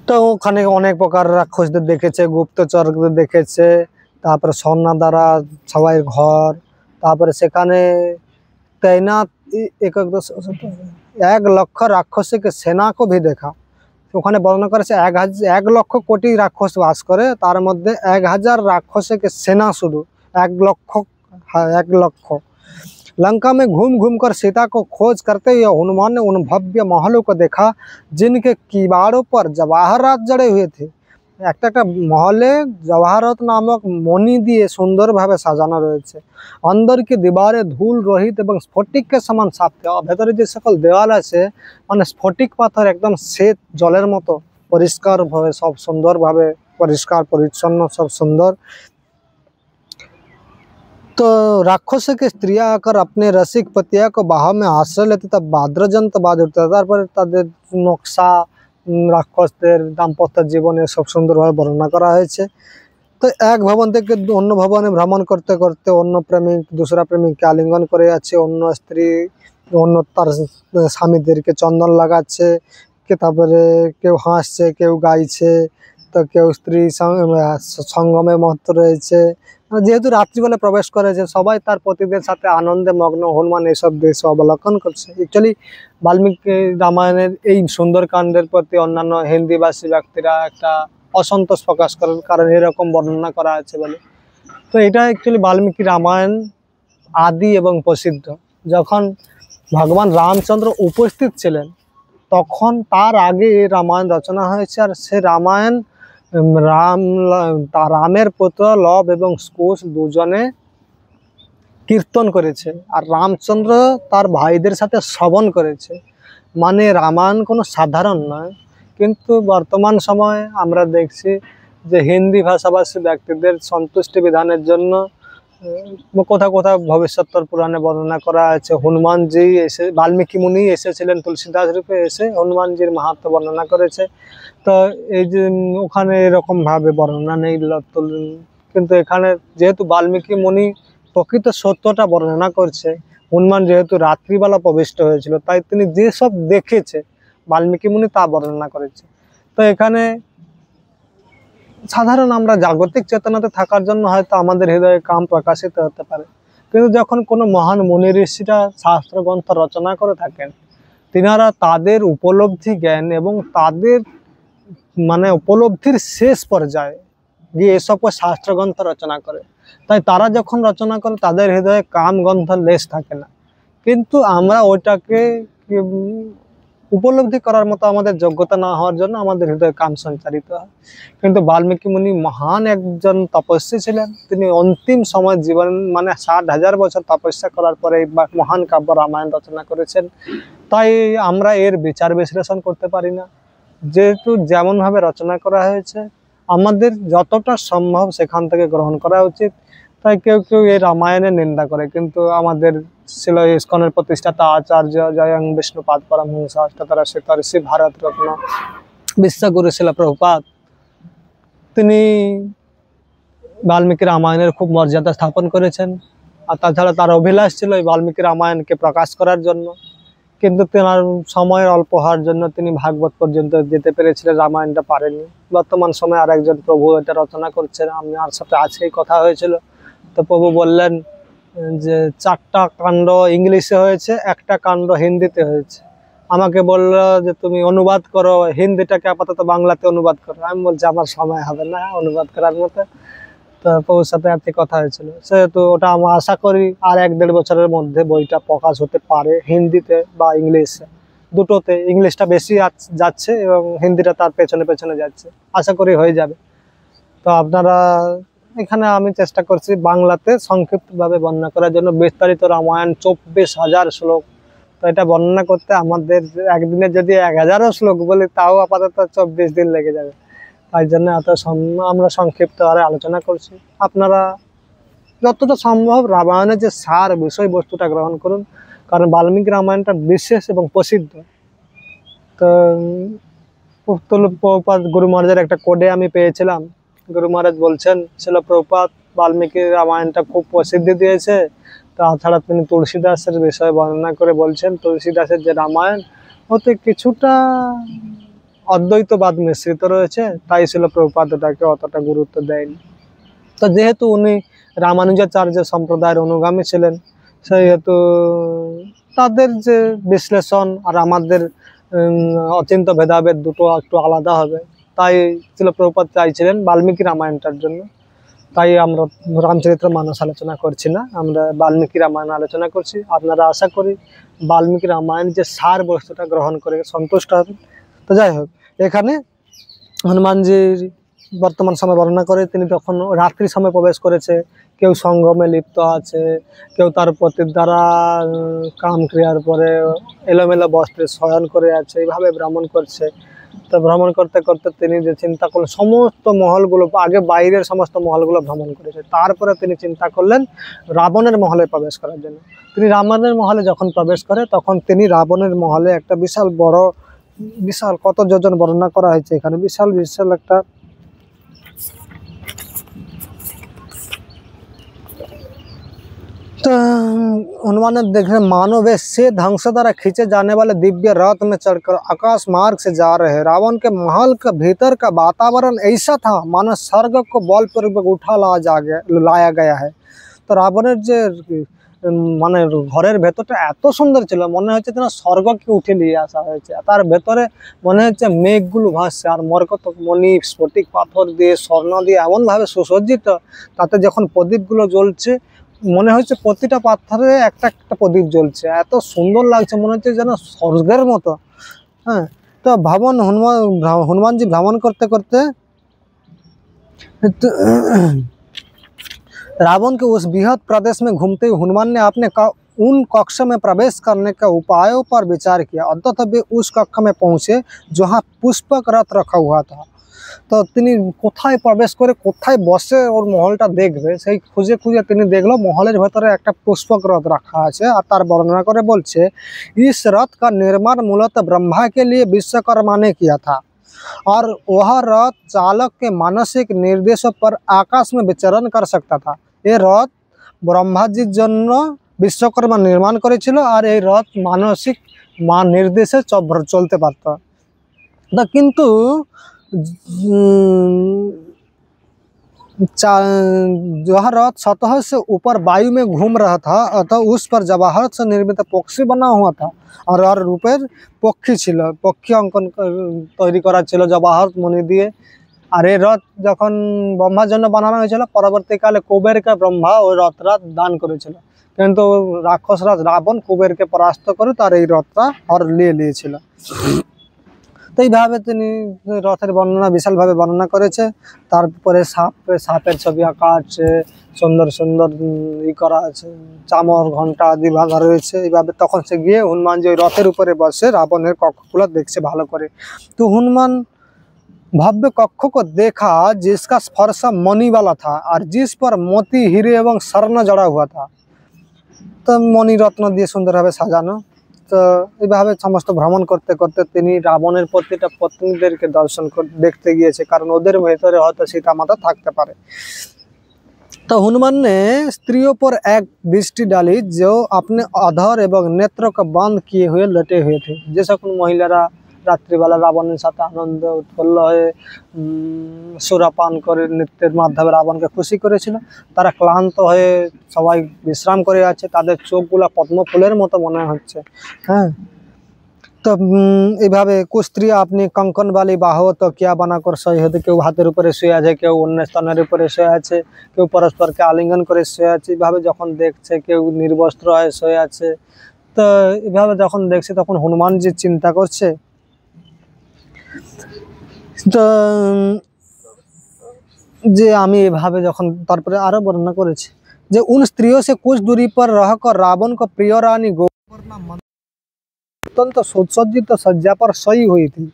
তো ওখানে অনেক প্রকার রাক্ষসদের দেখেছে, গুপ্তচরদের দেখেছে, তারপরে স্বর্ণা দ্বারা সবাই ঘর, তারপরে সেখানে तैनात 1 লক্ষ রাক্ষসকে সেনাকে भी দেখা। ওখানে বর্ণনা করেছে 1 লক্ষ কোটি রাক্ষস বাস করে, তার মধ্যে 1000 রাক্ষসকে সেনা, শুধু 1 লক্ষ। लंका में घूम घूम कर सीता को खोज करते हुए हनुमान ने उन भव्य महलों को देखा जिनके किवाड़ों पर जवाहरात जड़े हुए थे। একটা একটা মহলে জওয়াহরাত নামক মণি দিয়ে সুন্দরভাবে সাজানো রয়েছে। अंदर की दीवारें धूल रहित এবং স্ফটিকের সমান সাফ। ভেতরে যে সকল দেওয়াল আছে মানে স্ফটিক পাথর, একদম শ্বেত জলের মতো পরিষ্কারভাবে, সব সুন্দরভাবে পরিষ্কার পরিচ্ছন্ন, সব সুন্দর। तो राक्षस के स्त्रियां आकर अपने रसिक पतिया को बाहों में आश्रय लेते तब बाद्रजंत बाज उठते। তারপরে তাদের নকশা রাক্ষসদের দাম্পত্য জীবনে সব সুন্দরভাবে বর্ণনা করা হয়েছে। তো এক ভবন থেকে অন্য ভবনে ভ্রমণ করতে করতে অন্য প্রেমিক दूसरा প্রেমিককে আলিঙ্গন করে যাচ্ছে, অন্য স্ত্রী অন্য তার স্বামীদেরকে চন্দন লাগাচ্ছে, তারপরে কেউ হাসছে, কেউ গাইছে, তো কেউ স্ত্রী সঙ্গমে মত্ত রয়েছে। যেহেতু রাত্রিবেলা প্রবেশ করেছে, সবাই তার পতিদের সাথে আনন্দে মগ্ন। হনুমান এইসব দৃশ্য অবলোকন করছে। অ্যাকচুয়ালি বাল্মীকি রামায়ণের এই সুন্দরকাণ্ডের প্রতি অন্যান্য হিন্দিভাষী ব্যক্তিরা একটা অসন্তোষ প্রকাশ করেন, কারণ এরকম বর্ণনা করা আছে বলে। তো এটা অ্যাকচুয়ালি বাল্মীকি রামায়ণ আদি এবং প্রসিদ্ধ। যখন ভগবান রামচন্দ্র উপস্থিত ছিলেন তখন তার আগে এই রামায়ণ রচনা হয়েছে। আর সে রামায়ণ রামের পুত্র লব এবং কুশ দুজনে কীর্তন করেছে, আর রামচন্দ্র তার ভাইদের সাথে শ্রবণ করেছে। মানে রামায়ণ কোনো সাধারণ নয়। কিন্তু বর্তমান সময়ে আমরা দেখছি যে হিন্দি ভাষাভাষী ব্যক্তিদের সন্তুষ্টি বিধানের জন্য কোথাও কোথাও ভবিষ্যৎ পুরাণে বর্ণনা করা আছে হনুমানজি এসে, বাল্মীকি মুনি এসেছিলেন তুলসীদাস রূপে, এসে হনুমানজির মাহাত্ম্য বর্ণনা করেছে। তো এই যে ওখানে এরকমভাবে বর্ণনা নেই, কিন্তু এখানে যেহেতু বাল্মীকি মুনি প্রকৃত সত্যটা বর্ণনা করছে, হনুমান যেহেতু রাত্রিবেলা প্রবিষ্ট হয়েছিল, তাই তিনি যেসব দেখেছে বাল্মীকি মুনি তা বর্ণনা করেছে। তো এখানে সাধারণ আমরা জাগতিক চেতনাতে থাকার জন্য হয়তো আমাদের হৃদয়ে কাম প্রকাশিত হতে পারে, কিন্তু যখন কোনো মহান মুনি ঋষিরা শাস্ত্রগ্রন্থ রচনা করে থাকেন, তিনারা তাদের উপলব্ধি জ্ঞান এবং তাদের মানে উপলব্ধির শেষ পর্যায়ে গিয়ে এসব শাস্ত্রগ্রন্থ রচনা করে। তাই তারা যখন রচনা করে তাদের হৃদয়ে কাম গন্ধ লেশ থাকে না, কিন্তু আমরা ওইটাকে উপলব্ধি করার মতো আমাদের যোগ্যতা না হওয়ার জন্য আমাদের হৃদয়ে কাম সঞ্চারিত হয়। কিন্তু বাল্মীকি মুনি মহান একজন তপস্বী ছিলেন। তিনি অন্তিম সময় জীবন মানে 60,000 বছর তপস্যা করার পরে এই মহান কাব্য রামায়ণ রচনা করেছেন। তাই আমরা এর বিচার বিশ্লেষণ করতে পারি না, যেহেতু যেমনভাবে রচনা করা হয়েছে আমাদের যতটা সম্ভব সেখান থেকে গ্রহণ করা উচিত। তাই কেউ কেউ এই রামায়ণের নিন্দা করে, কিন্তু আমাদের ছিল ইস্কনের প্রতিষ্ঠাতা আচার্য জয়ং বিষ্ণুপাদ পরমহংস অষ্টাদশ ঋষি ভারত রত্ন বিশ্বগুরু শিল প্রভুপাদ, তিনি বাল্মীকি রামায়ণের খুব মর্যাদা স্থাপন করেছেন। আর তাছাড়া তার অভিলাষ ছিল এই বাল্মীকি রামায়ণকে প্রকাশ করার জন্য, কিন্তু তেনার সময়ের অল্প হওয়ার জন্য তিনি ভাগবত পর্যন্ত যেতে পেরেছিলেন, রামায়ণটা পারেননি। বর্তমান সময়ে আর একজন প্রভু এটা রচনা করছেন, আমার সাথে আজকেই কথা হয়েছিল। তো প্রভু বললেন যে 4টা কাণ্ড ইংলিশে হয়েছে, 1টা কাণ্ড হিন্দিতে হয়েছে। আমাকে বললো যে তুমি অনুবাদ করো, হিন্দিটাকে আপাতত বাংলাতে অনুবাদ করো। আমি বলছি আমার সময় হবে না অনুবাদ করার মতো। তো প্রভুর সাথে আজকে কথা হয়েছিল, সেহেতু ওটা আমরা আশা করি আর 1-1.5 বছরের মধ্যে বইটা প্রকাশ হতে পারে, হিন্দিতে বা ইংলিশে, দুটোতে। ইংলিশটা বেশি যাচ্ছে এবং হিন্দিটা তার পেছনে পেছনে যাচ্ছে, আশা করি হয়ে যাবে। তো আপনারা এখানে আমি চেষ্টা করছি বাংলাতে সংক্ষিপ্তভাবে বর্ণনা করার জন্য। বিস্তারিত রামায়ণ 24,000 শ্লোক, তো এটা বর্ণনা করতে আমাদের একদিনে যদি 1000ও শ্লোক বলি তাও আপাতত 24 দিন লেগে যাবে। তাই জন্য আমরা সংক্ষিপ্ত আরে আলোচনা করছি। আপনারা যতটা সম্ভব রামায়ণের যে সার বিষয়বস্তুটা গ্রহণ করুন, কারণ বাল্মীকি রামায়ণটা বিশেষ এবং প্রসিদ্ধ। তো প্রভুপাদ গুরু মহারাজের একটা কোডে আমি পেয়েছিলাম। গুরু মহারাজ বলছেন ছিল প্রভুপাদ বাল্মীকি রামায়ণটা খুব প্রসিদ্ধি দিয়েছে। তাছাড়া তিনি তুলসীদাসের বিষয়ে বর্ণনা করে বলছেন তুলসীদাসের যে রামায়ণ ওতে কিছুটা অদ্বৈতবাদ মিশ্রিত রয়েছে, তাই ছিল প্রভুপাদ ওটাকে অতটা গুরুত্ব দেয়নি। তো যেহেতু উনি রামানুজাচার্য সম্প্রদায়ের অনুগামী ছিলেন, সেহেতু তাদের যে বিশ্লেষণ আর আমাদের অচিন্ত ভেদাভেদ দুটো একটু আলাদা হবে, তাই ছিল প্রভুপাদ চাইছিলেন বাল্মীকি রামায়ণটার জন্য। তাই আমরা রামচরিত্র মানস আলোচনা করছি না, আমরা বাল্মীকি রামায়ণ আলোচনা করছি। আপনারা আশা করি বাল্মীকি রামায়ণ যে সার বস্তুটা গ্রহণ করে সন্তুষ্ট হবেন। তো যাই হোক, এখানে হনুমানজির বর্তমান সময় বর্ণনা করে তিনি তখন রাত্রি সময় প্রবেশ করেছে, কেউ সঙ্গমে লিপ্ত আছে, কেউ তার পতির দ্বারা কাম ক্রিয়ার পরে এলোমেলো বস্ত্রে শয়ন করে আছে, এইভাবে ভ্রমণ করছে। তো ভ্রমণ করতে করতে তিনি যে চিন্তা করলেন সমস্ত মহলগুলো, আগে বাইরের সমস্ত মহলগুলো ভ্রমণ করেছে, তারপরে তিনি চিন্তা করলেন রাবণের মহলে প্রবেশ করার জন্য। তিনি রাবণের মহলে যখন প্রবেশ করে তখন তিনি রাবণের মহলে একটা বিশাল কত যোজন বর্ণনা করা হয়েছে এখানে, বিশাল একটা तो हनुमान ने देखे मानव वेश से ढंग से द्वारा खींचे जाने वाले दिव्य रथ में चढ़कर आकाश मार्ग से जा रहे रावण के महल का भीतर का वातावरण ऐसा था मानो स्वर्ग को बलपूर्वक लाया गया है। तो रावण जो মানে ঘরের ভেতরটা এত সুন্দর ছিল, মনে হচ্ছে যেন স্বর্গকে উঠে নিয়ে আসা হয়েছে। তার ভেতরে মনে হচ্ছে মেঘগুলো ভাসছে, আর মরকতমণি স্ফটিক পাথর দিয়ে স্বর্ণ দিয়ে এমনভাবে সুসজ্জিত, তাতে যখন প্রদীপগুলো জ্বলছে মনে হচ্ছে প্রতিটা পাথরে একটা একটা প্রদীপ জ্বলছে, এত সুন্দর লাগছে, মনে হচ্ছে যেন স্বর্গের মতো। হ্যাঁ, তো হনুমানজি ভ্রমণ করতে করতে रावण के उस बृहद प्रदेश में घूमते हुए हनुमान ने उन कक्ष में प्रवेश करने के उपायों पर विचार किया। अंततः वे उस कक्ष में पहुंचे जहां पुष्पक रथ रखा हुआ था। तो তিনি কোথায় প্রবেশ করে কোথায় বসে ওর মহলটা দেখবে সেই খুঁজে খুঁজে তিনি দেখলো মহলের ভেতরে একটা পুষ্পক রথ রাখা আছে। আর তার বর্ণনা করে বলছে, इस रथ का निर्माण मूलतः ब्रह्मा के लिए विश्वकर्मा ने किया था और वह रथ चालक के मानसिक निर्देशों पर आकाश में विचरण कर सकता था। ये रथ ब्रह्माजीर जन्य विश्वकर्मा निर्माण करेছিল আর এই রথ মানসিক নির্দেশে চলতে পারত। तो किंतु वह रथ सतह से ऊपर वायु में घूम रहा था, अतः उस पर जवाहर से निर्मित पक्षी बना हुआ था और रूपेर पक्षी छिल पक्षी अंकन तैरी करा छिल जवाहर मणि दिए। और ये रथ जखन ब्रह्मार जन्य बनानो हयेछिल परवर्तीकाले कुबेरके ब्रह्मा ओई रथटा दान करेछिल, किन्तु राक्षसराज रावण कुबेरके परास्त करे तार এই রথটা और নিয়ে নিয়েছিল। তো এইভাবে তিনি রথের বর্ণনা বিশালভাবে বর্ণনা করেছে। তারপরে সাপের ছবি আঁকা আছে, সুন্দর সুন্দর করা আছে, চামর ঘন্টা আদি বাঁধা রয়েছে। এইভাবে তখন সে গিয়ে হনুমানজি ওই রথের উপরে বসে রাবণের কক্ষগুলো দেখছে ভালো করে। তো হনুমান भव्य कक्ष को देखा जिसका स्पर्श मणि वाला था और जिस पर मोती हीरे एवं स्वर्ण जड़ा हुआ था। तो मणि रत्न दिए सुंदर भावे साजानो। तो এইভাবে সমস্ত ভ্রমণ করতে করতে তিনি রাবণের প্রতিটা পত্নীদেরকে দর্শন দেখতে গিয়েছে, কারণ ওদের ভেতরে হয়তো সীতা মাতা থাকতে পারে। तो हनुमान ने स्त्रियों पर एक दृष्टि डाली जो अपने अधर एवं नेत्र को बंद किए हुए लेटे हुए थे। যে সকল মহিলারা রাত্রিবেলা রাবণের সাথে আনন্দ উৎফুল্ল হয়ে সুরাপান করে নৃত্যের মাধ্যমে রাবণকে খুশি করেছিল, তারা ক্লান্ত হয়ে সবাই বিশ্রাম করে আছে, তাদের চোখগুলো পদ্ম ফুলের মতো মনে হচ্ছে। হ্যাঁ, তো এইভাবে কুস্ত্রী আপনি কঙ্কন বালি বাহু তকিয়া বানাকর সই হতে, কেউ হাতের উপরে শুয়ে আছে, কেউ অন্য স্তনের উপরে শুয়ে আছে, কেউ পরস্পরকে আলিঙ্গন করে শুয়ে আছে। এইভাবে যখন দেখছে কেউ নির্বস্ত্র হয়ে শুয়ে আছে। তো এইভাবে যখন দেখছে তখন হনুমানজি চিন্তা করছে। তো যে আমি এভাবে যখন তারপরে আরো বর্ণনা করেছি যে उन स्त्रियों से कुछ दूरी पर रहकर रावण को प्रिय रानी गोवर्णा अत्यंत सुसज्जित सज्जा पर सोई हुई थी।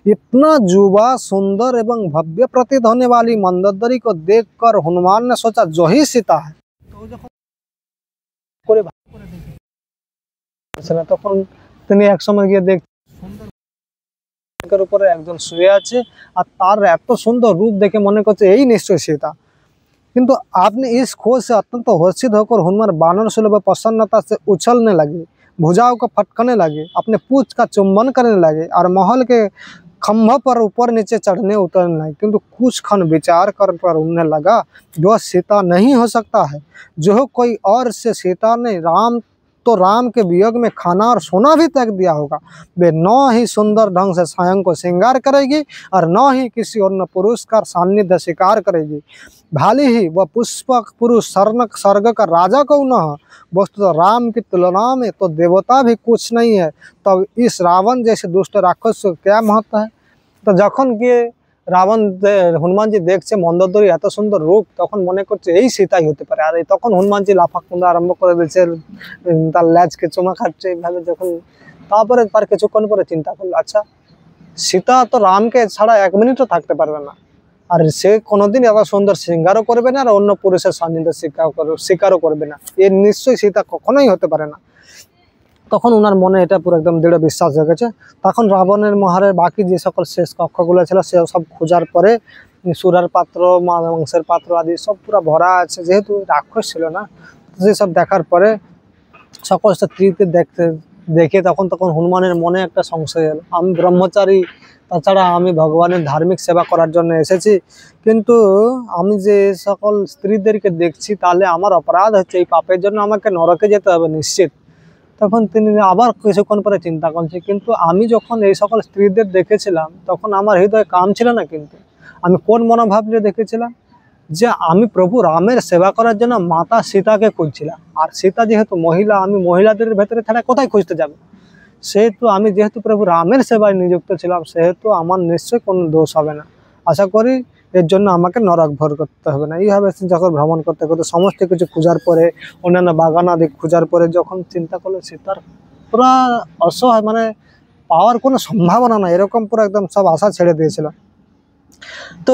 इतना जुबा सुंदर एवं भव्य प्रतीत होने वाली मंदोदरी को देखकर हनुमान ने सोचा जो ही सीता है। तो যখন করে দেখে তখন তিনি এক সময় গিয়ে দেখ সুন্দর উপরে একজন শুয়ে আছে আর তার এত সুন্দর রূপ দেখে মনে করছে এই নিশ্চয় সীতা। किंतु आपने इस खोज से अत्यंत हर्षित होकर हनुमान बानर सुलभ प्रसन्नता से उछलने लगे, भुजाओं को फटकने लगे, अपने पूंछ का चुंबन करने लगे और महल के खंभों पर ऊपर नीचे चढ़ने उतरने लगे। किंतु कुछ क्षण विचार कर पर उन्हें लगा जो सीता नहीं हो सकता है, जो कोई और से सीता ने तो राम के वियोग में खाना और सोना भी त्याग दिया होगा। वे न ही सुंदर ढंग से स्वयं को श्रृंगार करेगी और न ही किसी अन्य पुरुष का सान्निध्य स्वीकार करेगी। भाली ही वह पुष्पक पुरुष स्वर्ग का राजा को न हो, वस्तुतः राम की तुलना में तो देवता भी कुछ नहीं है। तब इस रावण जैसे दुष्ट राक्षस को क्या महत्व है। तो যখন গিয়ে রাবণ হনুমানজি দেখছে মন্দোদরী এত সুন্দর রূপ, তখন মনে করছে এই সীতাই হতে পারে। আর তখন হনুমানজি লাফাকুন্দা আরম্ভ করে দিয়েছে, তার ল্যাজকে চুমা খাচ্ছে এইভাবে। যখন তারপরে তার কিছুক্ষণ পরে চিন্তা করলো, আচ্ছা সীতা তো রামকে ছাড়া এক মিনিটও থাকতে পারবে না, আর সে কোনোদিন এত সুন্দর শৃঙ্গারও করবে না আর অন্য পুরুষের সান্নিধ্য স্বীকারও করবে না, এর নিশ্চয়ই সীতা কখনোই হতে পারে না। তখন ওনার মনে এটা পুরো একদম দৃঢ় বিশ্বাস হয়ে গেছে। তখন রাবণের মহারের বাকি যে সকল শেষ কক্ষগুলো ছিল সে সব খোঁজার পরে সুরার পাত্র মাংসের পাত্র আদি সব পুরো ভরা আছে, যেহেতু রাক্ষস ছিল না সেসব দেখার পরে সকল স্ত্রীতে দেখে তখন হনুমানের মনে একটা সংশয় এলো, আমি ব্রহ্মচারী, তাছাড়া আমি ভগবানের ধার্মিক সেবা করার জন্য এসেছি, কিন্তু আমি যে সকল স্ত্রীদেরকে দেখছি তাহলে আমার অপরাধ হচ্ছে, এই পাপের জন্য আমাকে নরকে যেতে হবে নিশ্চিত। তখন তিনি আবার কিছুক্ষণ পরে চিন্তা করছে, কিন্তু আমি যখন এই সকল স্ত্রীদের দেখেছিলাম তখন আমার হৃদয়ে কাম ছিল না, কিন্তু আমি কোন মনোভাব নিয়ে দেখেছিলাম যে আমি প্রভু রামের সেবা করার জন্য মাতা সীতাকে খুঁজছিলাম। আর সীতা যেহেতু মহিলা, আমি মহিলাদের ভেতরে ছাড়া কোথায় খুঁজতে যাব, সেহেতু আমি যেহেতু প্রভু রামের সেবায় নিযুক্ত ছিলাম সেহেতু আমার নিশ্চয়ই কোনো দোষ হবে না, আশা করি এর জন্য আমাকে নরক ভোগ করতে হবে না। এইভাবে যখন ভ্রমণ করতে করতে সমস্ত কিছু খোঁজার পরে, অন্যান্য বাগান আদি খোঁজার পরে যখন চিন্তা করলো সীতার পুরা অসহায়, মানে পাওয়ার কোনো সম্ভাবনা না, এরকম পুরো একদম সব আশা ছেড়ে দিয়েছিল। तो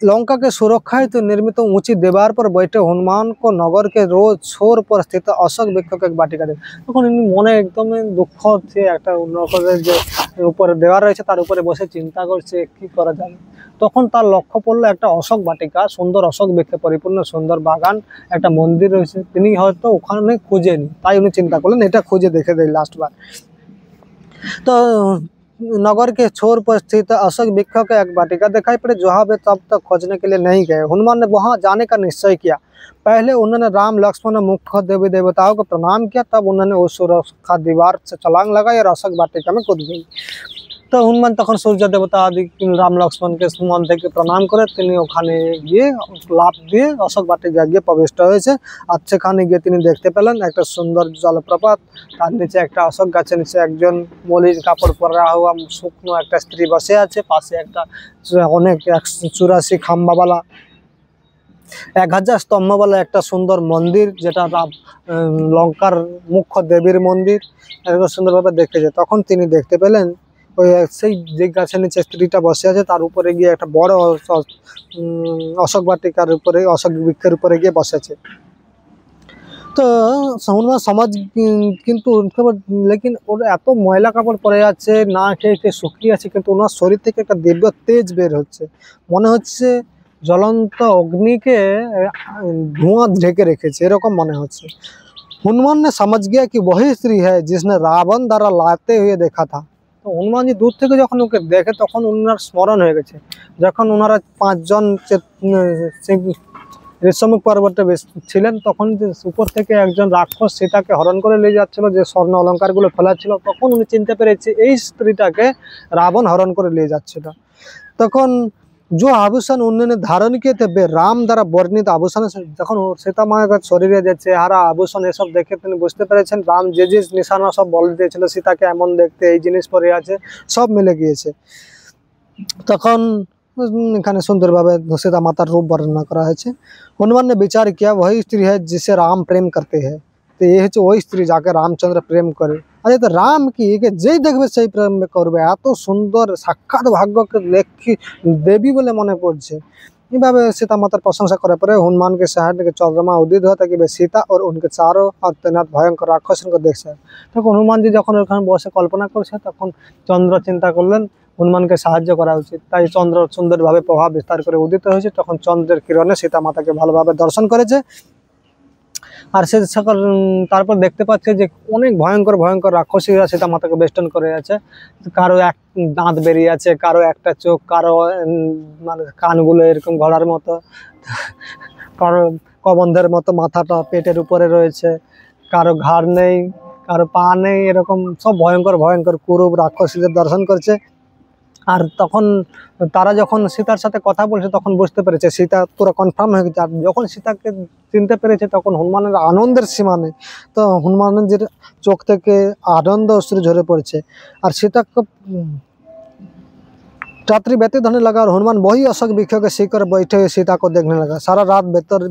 लंका के सुरक्षा हेतु निर्मित ऊंची दीवार पर बैठे हनुमान को नगर के रोज छोर पर स्थित अशोक वृक्ष के एक बाटिका दे तक मन एकदम दुख से एक ऊपर देवार रही है तार ऊपर बसे चिंता करছে কি করা যাবে তখন তার লক্ষ্য পড়লো একটা অশোক বাটিকা সুন্দর অশোক বৃক্ষে পরিপূর্ণ সুন্দর বাগান একটা মন্দির রয়েছে তিনি হয়তো ওখানে খুঁজেনি তাই উনি চিন্তা করলেন এটা খুঁজে দেখে দেই লাস্ট बार। तो नगर के छोर पर स्थित अशोक वृक्ष के एक वाटिका दिखाई पड़े जहाँ वे तब तक खोजने के लिए नहीं गए। हनुमान ने वहां जाने का निश्चय किया। पहले उन्होंने राम लक्ष्मण और मुख्य देवी देवताओं को प्रणाम किया, तब उन्होंने उस सुरक्षा दीवार से छलांग लगाई और अशोक वाटिका में कूद गई। तो हनुमान तक सूर्य देवता आदि राम लक्ष्मण के मन থেকে প্রণাম করে তিনি ওখানে গিয়ে লাফ দিয়ে অশোক বাটিকা গিয়ে প্রবিষ্ট হয়েছে। আর সেখানে গিয়ে তিনি দেখতে পেলেন একটা সুন্দর জলপ্রপাত, তার নিচে একটা অশোক গাছের নিচে একজন মলিন কাপড় পরা হওয়া শুকনো একটা স্ত্রী বসে আছে, পাশে একটা অনেক 184 খাম্বাওয়ালা 1000 স্তম্ভওয়ালা একটা সুন্দর মন্দির যেটা লঙ্কার মুখ্য দেবীর মন্দির এত সুন্দরভাবে দেখেছে। তখন তিনি দেখতে পেলেন ওই সেই যে গাছের নিচে স্ত্রীটা বসে আছে তার উপরে গিয়ে একটা বড় অশোক বাটিকার উপরে অশোক বৃক্ষের উপরে গিয়ে বসেছে। তো হনুমান সমাজ কিন্তু লেকিন ওর এত ময়লা কাপড় পরে আছে, না খেয়ে খেয়ে শুকিয়ে আছে, কিন্তু ওনার শরীর থেকে একটা দিব্য তেজ বের হচ্ছে, মনে হচ্ছে জ্বলন্ত অগ্নিকে ধোঁয়া ঢেকে রেখেছে এরকম মনে হচ্ছে। हनुमान ने समझ गया कि वही स्त्री है जिसने रावण द्वारा लाते हुए देखा था। तो हनुमान जी दूर থেকে যখন ওকে দেখে তখন ওনার স্মরণ হয়ে গেছে যখন ওনারা 5 জন ঋষ্যমুখ পর্বতে ছিলেন তখন যে উপর থেকে একজন রাক্ষস সীতাকে হরণ করে নিয়ে যাচ্ছিল, যে স্বর্ণ অলঙ্কারগুলো ফেলা ছিল, তখন উনি চিনতে পেরেছে এই স্ত্রীটাকে রাবণ হরণ করে নিয়ে যাচ্ছিল। তখন जो आभूषण उन्होंने धारण किए थे वे राम द्वारा वर्णित आभूषण যখন সীতা মায়ের শরীরে যে চেহারা আভূষণ এসব দেখে তিনি বুঝতে পেরেছেন রাম যে যে নিশানা সব বলে দিয়েছিল সীতাকে এমন দেখতে এই জিনিস পরে আছে সব মিলে গিয়েছে। তখন এখানে সুন্দরভাবে সীতা মাতার रूप वर्णना करा है। हनुमान ने विचार किया वही स्त्री है जिसे राम प्रेम करते हैं। तो ये वही स्त्री जाके रामचंद्र प्रेम करे। अरे तो राम की जे देखबे সেই প্রেম করবে, এত সুন্দর সাক্ষাৎ ভাগ্যকে দেখি দেবী বলে মনে পড়ছে। এইভাবে सीता मातार प्रशंसा करे परे हनुमान के शहर के चंद्रमा उदित हुआ ताकि वे सीता और उनके चारों और तैनात भयंकर राक्षसों को देख सके। তখন হনুমান জি যখন ওখানে বসে কল্পনা করছে তখন চন্দ্র চিন্তা করলেন হনুমানকে সাহায্য করা উচিত, তাই চন্দ্র সুন্দরভাবে প্রভাব বিস্তার করে উদিত হয়েছে। তখন চন্দ্রের কিরণে সীতা মাতাকে ভালোভাবে দর্শন করেছে। আর সে সকল তারপর দেখতে পাচ্ছে যে অনেক ভয়ঙ্কর ভয়ঙ্কর রাক্ষসীরা সীতা মাতাকে বেষ্টন করে আছে, কারো এক দাঁত বেরিয়ে আছে, কারো একটা চোখ, কারো মানে কানগুলো এরকম ঘোড়ার মতো, কারো কবন্ধের মতো মাথাটা পেটের উপরে রয়েছে, কারো ঘাড় নেই, কারো পা নেই, এরকম সব ভয়ঙ্কর ভয়ঙ্কর কুরূপ রাক্ষসীদের দর্শন করছে। আর তখন তারা যখন সীতার সাথে কথা বলছে তখন বুঝতে পেরেছে সীতা পুরো কনফার্ম হয়ে গেছে। আর যখন সীতাকে চিনতে পেরেছে তখন হনুমানের আনন্দের সীমা নেই, তো হনুমানের চোখ থেকে আনন্দ অশ্রু ঝরে পড়ছে। আর সীতাকে रात्रि व्यतीत होने लगा और हनुमान वही अशोक वृक्ष के शिखर बैठे हुए सीता को देखने लगा। सारा रात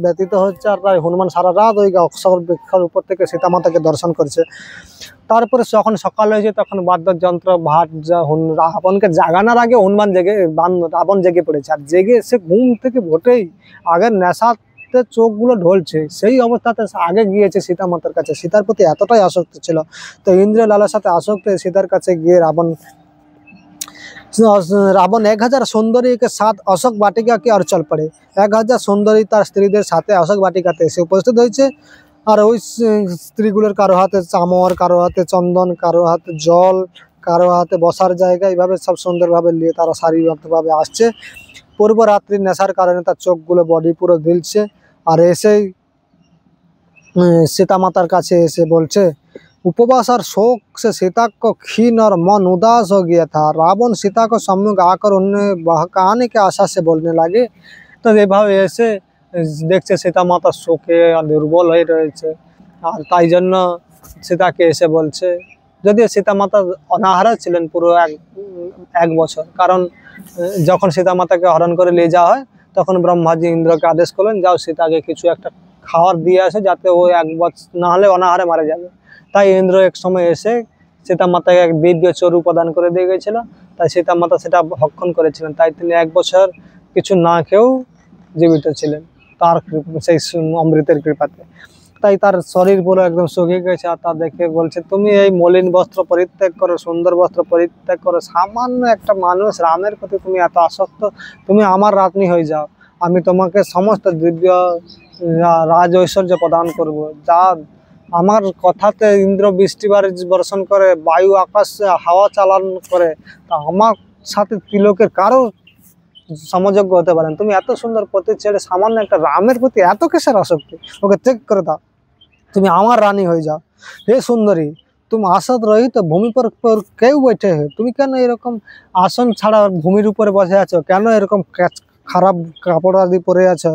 व्यतीत হচ্ছে আর হনুমান সারা রাত ওই অশোক বৃক্ষের উপর থেকে সীতা মাতাকে দর্শন করছে। তারপরে যখন সকাল হয়েছে তখন বাদ্যযন্ত্র ভাট রাবণকে জাগানোর আগে হনুমান রাবণ জেগে পড়েছে। আর জেগে সে ঘুম থেকে ভোটেই আগের নেশাতে চোখগুলো ঢলছে, সেই অবস্থাতে আগে গিয়েছে সীতা মাতার কাছে। সীতার প্রতি এতটাই আসক্ত ছিল, তো ইন্দ্রিয় লালার সাথে আসক্ত সীতার কাছে গিয়ে রাবণ रावण 1000 सौंदर्य के साथ अशोक वाटिका की ओर चल पड़े। 1000 सौंदर्य तार स्त्रीদের সাথে अशोक वाटिकाते এসে উপস্থিত হয়েছে। আর ওই স্ত্রীগুলোর কারো হাতে চামর, কারো হাতে চন্দন, কারো হাতে জল, কারো হাতে বসার জায়গা, এইভাবে সব সুন্দরভাবে নিয়ে তারা সারিবদ্ধভাবে আসছে। পূর্ব রাত্রির নেশার কারণে তার চোখগুলো বডি পুরো দিলছে। আর এসেই सीता मातार काছে এসে বলছে, उपवास और शोक से सीता को खीन और मन उदास हो गया था। रावण सीता को सम्मुख आकर उन्हें बहकाने के आशा से बोलने लगे। तो এভাবে এসে দেখছে সীতা মাতা শোকে আর দুর্বল হয়ে রয়েছে। আর তাই জন্য সীতাকে এসে বলছে, যদিও সীতা মাতা অনাহারে ছিলেন পুরো এক বছর, কারণ যখন সীতা মাতাকে হরণ করে নিয়ে যাওয়া হয় তখন ব্রহ্মাজি ইন্দ্রকে আদেশ করলেন, যাও সীতাকে কিছু একটা খাওয়ার দিয়ে আসে, যাতে ও এক বছর না হলে অনাহারে মারা যাবে। তাই ইন্দ্র এক সময় এসে সীতা মাতাকে এক দিব্য চরু প্রদান করে দিয়ে গেছিল। তাই সীতা মাতা সেটা ভক্ষণ করেছিলেন। তাই তিনি এক বছর কিছু না খেয়েও জীবিত ছিলেন তার সেই অমৃতের কৃপাতে। তাই তার শরীর পুরো একদম শুকিয়ে গেছে। আর তা দেখে বলছে, তুমি এই মলিন বস্ত্র পরিত্যাগ করো, সুন্দর বস্ত্র পরিত্যাগ করো, সামান্য একটা মানুষ রামের প্রতি তুমি এত আসক্ত, তুমি আমার রাত্নি হয়ে যাও, আমি তোমাকে সমস্ত দিব্য রাজ ঐশ্বর্য প্রদান করব। যা আমার কথাতে ইন্দ্র বৃষ্টি বর্ষণ করে, বায়ু আকাশে হাওয়া চালান করে, তা আমার সাথে তিলকের কারো সমযোগ্য হতে পারেন। তুমি এত সুন্দর পতি ছেড়ে সামান্য একটা রামের প্রতি এত কিসের আসক্তি, ওকে ত্যাগ করে দাও, তুমি আমার রানী হয়ে যাও। হে সুন্দরী, तुम आसत रही तो भूमि पर क्यों बैठे हो? तुम केन एरकम आसन छाड़ा भूमिर ऊपर बसे आछो? केन एरकम খারাপ কাপড় আদি পরে আছো?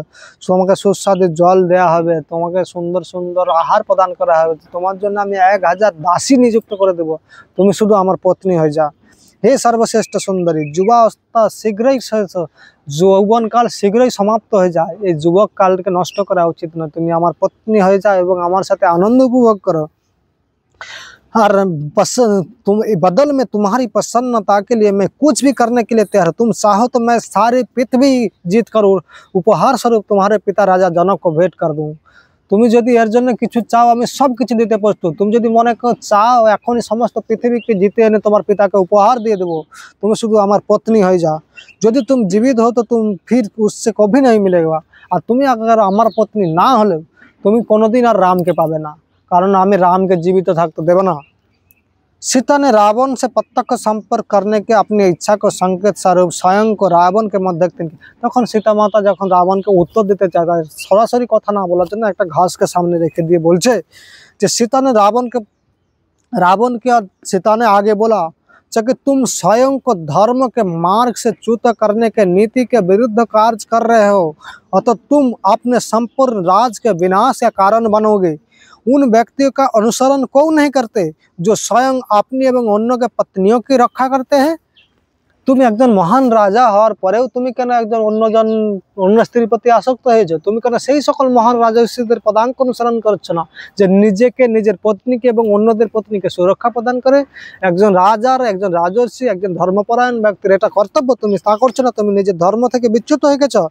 তোমাকে সুস্বাদু জল দেয়া হবে, তোমাকে সুন্দর সুন্দর আহার প্রদান করা হবে, তোমার জন্য আমি 1000 দাসী নিযুক্ত করে দেব, তুমি শুধু আমার পত্নী হয়ে যা। হে সর্বশ্রেষ্ঠ সুন্দরী, যুবাবস্থা শীঘ্রই যৌবন কাল শীঘ্রই সমাপ্ত হয়ে যায়, এই যুবক কালকে নষ্ট করা উচিত নয়, তুমি আমার পত্নী হয়ে যাও এবং আমার সাথে আনন্দ উপভোগ করো। और तुम बदल में तुम्हारी प्रसन्नता के लिए मैं कुछ भी करने के लिए तैयार हूँ। तुम चाहो तो मैं सारी पृथ्वी जीत कर उपहार स्वरूप तुम्हारे पिता राजा जनक को भेंट कर दूँ। তুমি যদি এর জন্য কিছু চাও, আমি সব কিছু দিতে প্রস্তুত। তুমি যদি মনে করো চাও এখনই সমস্ত পৃথিবীকে জিতে এনে তোমার পিতাকে উপহার দিয়ে দেবো, তুমি শুধু আমার পত্নী হয়ে যাও। যদি তুমি জীবিত हो तो तुम फिर उससे कभी नहीं मिलेगा। আর তুমি अगर আমার পত্নী না হলে তুমি কোনোদিন আর রামকে পাবে না, कारण आमी राम के जीवित থাকতে দেব না। सीता ने रावण से प्रत्यक्ष संपर्क करने के अपनी इच्छा को संकेत स्वरूप स्वयं को रावण के मध्य तक सीता माता जखन रावण के उत्तर दीते चाय सरासरि कथा ना बोलार जन्य एक घास के सामने रेखे दिए बोलছে যে सीता ने रावण के सीता ने आगे बोला कि तुम स्वयं को धर्म के मार्ग से च्युत करने के नीति के विरुद्ध कार्य कर रहे हो, अतः तुम अपने संपूर्ण राज के विनाश का कारण बनोगे। उन व्यक्तियों का अनुसरण क्यों नहीं करते जो स्वयं अपनी एवं अन्यों के पत्नियों की रक्षा करते हैं? तुम একজন মহান রাজা হওয়ার পরেও তুমি কেন একজন অন্য স্ত্রীর প্রতি আসক্ত হয়েছো? তুমি কেন সেই সকল মহান রাজর্ষিদের পদাঙ্ক অনুসরণ করছো না যে নিজেকে, নিজের পত্নীকে এবং অন্যদের পত্নীকে সুরক্ষা প্রদান করে? একজন রাজার, একজন রাজর্ষি, একজন ধর্মপরায়ণ ব্যক্তির এটা কর্তব্য, তুমি তা করছো না, তুমি নিজের ধর্ম থেকে বিচ্যুত হয়ে গেছো।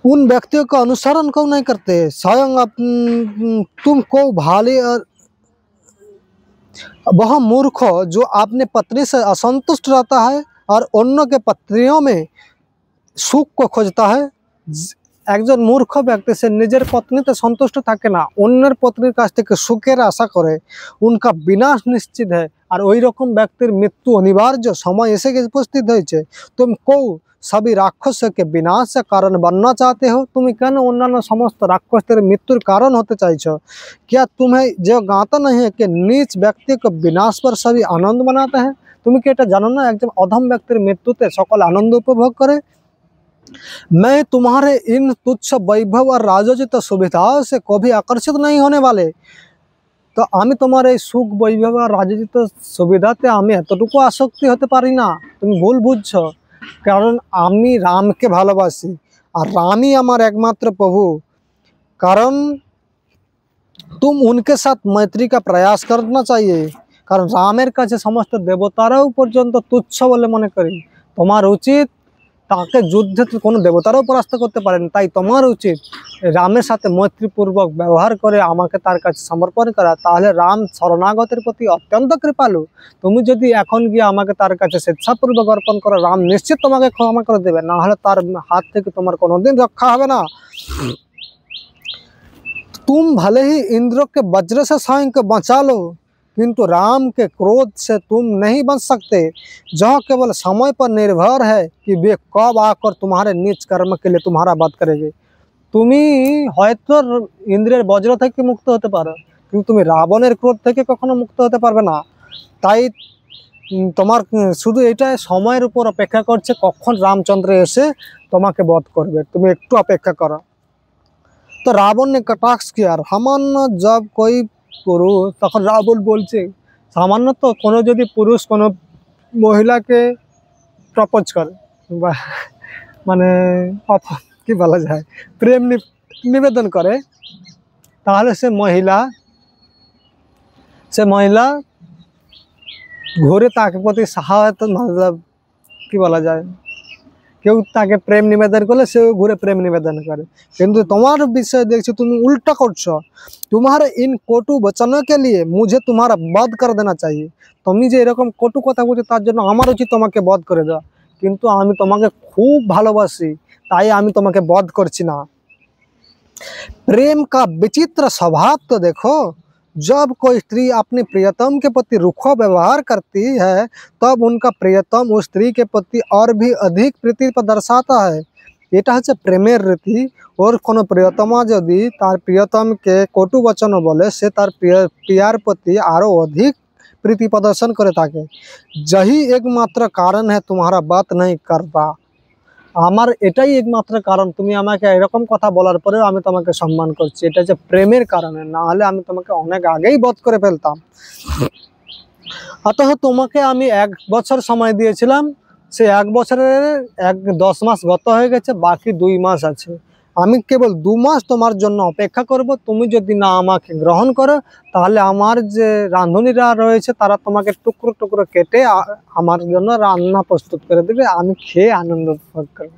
उन व्यक्तियों का अनुसरण क्यों नहीं करते? स्वयं तुमको भाले और वह मूर्ख जो अपने पत्नी से असंतुष्ट रहता है और अन्य के पत्नियों में सुख को खोजता है। একজন মূর্খ ব্যক্তি সে নিজের পত্নীতে সন্তুষ্ট থাকে না, অন্যের পত্নীর কাছ থেকে সুখের আশা করে, উনকা বিনাশ নিশ্চিত है। আর ওই রকম ব্যক্তির মৃত্যু অনিবার্য সময় এসে উপস্থিত হয়েছে। तुम को सभी राक्षसों के विनाश का कारण बनना चाहते हो? তুমি কেন অন্যান্য সমস্ত রাক্ষসদের মৃত্যুর কারণ হতে চাইছো? क्या तुम्हें जो ज्ञाता नहीं है कि नीच व्यक्ति को विनाश पर सभी आनंद मनाते हैं? তুমি কি এটা জানো না একজন অধম ব্যক্তির মৃত্যুতে সকল আনন্দ উপভোগ করে? मैं तुम्हारे इन तुच्छ वैभव और राजोचित सुविधाओं से कभी आकर्षित नहीं होने वाले। तो आमी तुम्हार এই সুখ বৈভব আর রাজোচিত সুবিধাতে আমি এতটুকু আসক্তি হতে পারি না, তুমি ভুল বুঝছো। कारण आमी राम के भालोबासी और राम ही हमार एकमात्र प्रभु। कारण तुम उनके साथ मैत्री का प्रयास करना चाहिए, कारण रामेर काछे समस्त देवताराও पर्यन्त तुच्छ बोले मने करी। तुम्हार उचित তাকে যুদ্ধে তো কোনো দেবতারাও পরাস্ত করতে পারেন। তাই তোমার উচিত রামের সাথে মৈত্রীপূর্বক ব্যবহার করে আমাকে তার কাছে সমর্পণ করা। তাহলে রাম শরণাগতের প্রতি অত্যন্ত কৃপালু। তুমি যদি এখন গিয়ে আমাকে তার কাছে স্বেচ্ছাপূর্বক অর্পণ করো, রাম নিশ্চিত তোমাকে ক্ষমা করে দেবে, না হলে তার হাত থেকে তোমার কোনোদিন রক্ষা হবে না। तुम भले ही इंद्र के वज्र से स्वयं को बचा लो, किंतु राम के क्रोध से तुम नहीं बच सकते। जो केवल समय पर निर्भर है कि वे कब आकर तुम्हारे नीच कर्म के लिए तुम्हारा वध करेंगे। তুমি হয়তো ইন্দ্রের বজ্র থেকে মুক্ত হতে পারো, কিন্তু তুমি রাবণের ক্রোধ থেকে কখনো মুক্ত হতে পারবে না। তাই তোমার শুধু এটা সময়ের উপর অপেক্ষা করছে কখন রামচন্দ্র এসে তোমাকে বধ করবে, তুমি একটু অপেক্ষা করো। तो रावण ने कटाक्ष किया, सामान्य जब कोई पुरुष, तখন রাবণ বলছে সামান্য তো কোনো যদি পুরুষ কোনো মহিলাকে প্রপোজ করে বা মানে কি বলা যায় প্রেম নিবেদন করে, তাহলে সে মহিলা ঘুরে তাকে প্রতি সহায়তা, मतलब কি বলা যায়, কেউ তাকে প্রেম নিবেদন করলে সেও ঘুরে প্রেম নিবেদন করে। কিন্তু তোমার বিষয় দেখছি তুমি উল্টা করছো। तुम्हारे इन কটু বচनों के लिए मुझे तुम्हारा বধ कर देना चाहिए। তুমি যে এরকম কটু কথা বলছো তার জন্য আমার উচিত তোমাকে বধ করে দেওয়া, কিন্তু আমি তোমাকে খুব ভালোবাসি তাই আমি তোমাকে বধ করছি না। प्रेम का विचित्र स्वभाव तो देखो, जब कोई स्त्री अपने प्रियतम के प्रति रूखा व्यवहार करती है तब उनका प्रियतम उस स्त्री के प्रति और भी अधिक प्रीति दर्शाता है। এটা হচ্ছে প্রেমের রীতি। ওর কোনো প্রিয়তমা যদি তার প্রিয়তমকে কটু বচন বলে সে তার প্রিয়ার প্রতি আরও অধিক প্রীতি প্রদর্শন করে থাকে। यही एकमात्र कारण है तुम्हारा बात नहीं करता। আমার এটাই একমাত্র কারণ তুমি আমাকে এরকম কথা বলার পরেও আমি তোমাকে সম্মান করছি, এটা যে প্রেমের কারণে, না হলে আমি তোমাকে অনেক আগেই বধ করে ফেলতাম। অতঃ তোমাকে আমি 1 বছর সময় দিয়েছিলাম, সে 1 বছরের 10 মাস গত হয়ে গেছে, বাকি 2 মাস আছে। আমি কেবল 2 মাস তোমার জন্য অপেক্ষা করব। তুমি যদি না আমাকে গ্রহণ করো তাহলে আমার যে রাঁধুনিরা রয়েছে তারা তোমাকে টুকরো টুকরো কেটে আমার জন্য রান্না প্রস্তুত করে দেবে, আমি খেয়ে आनंद उपभोग করব।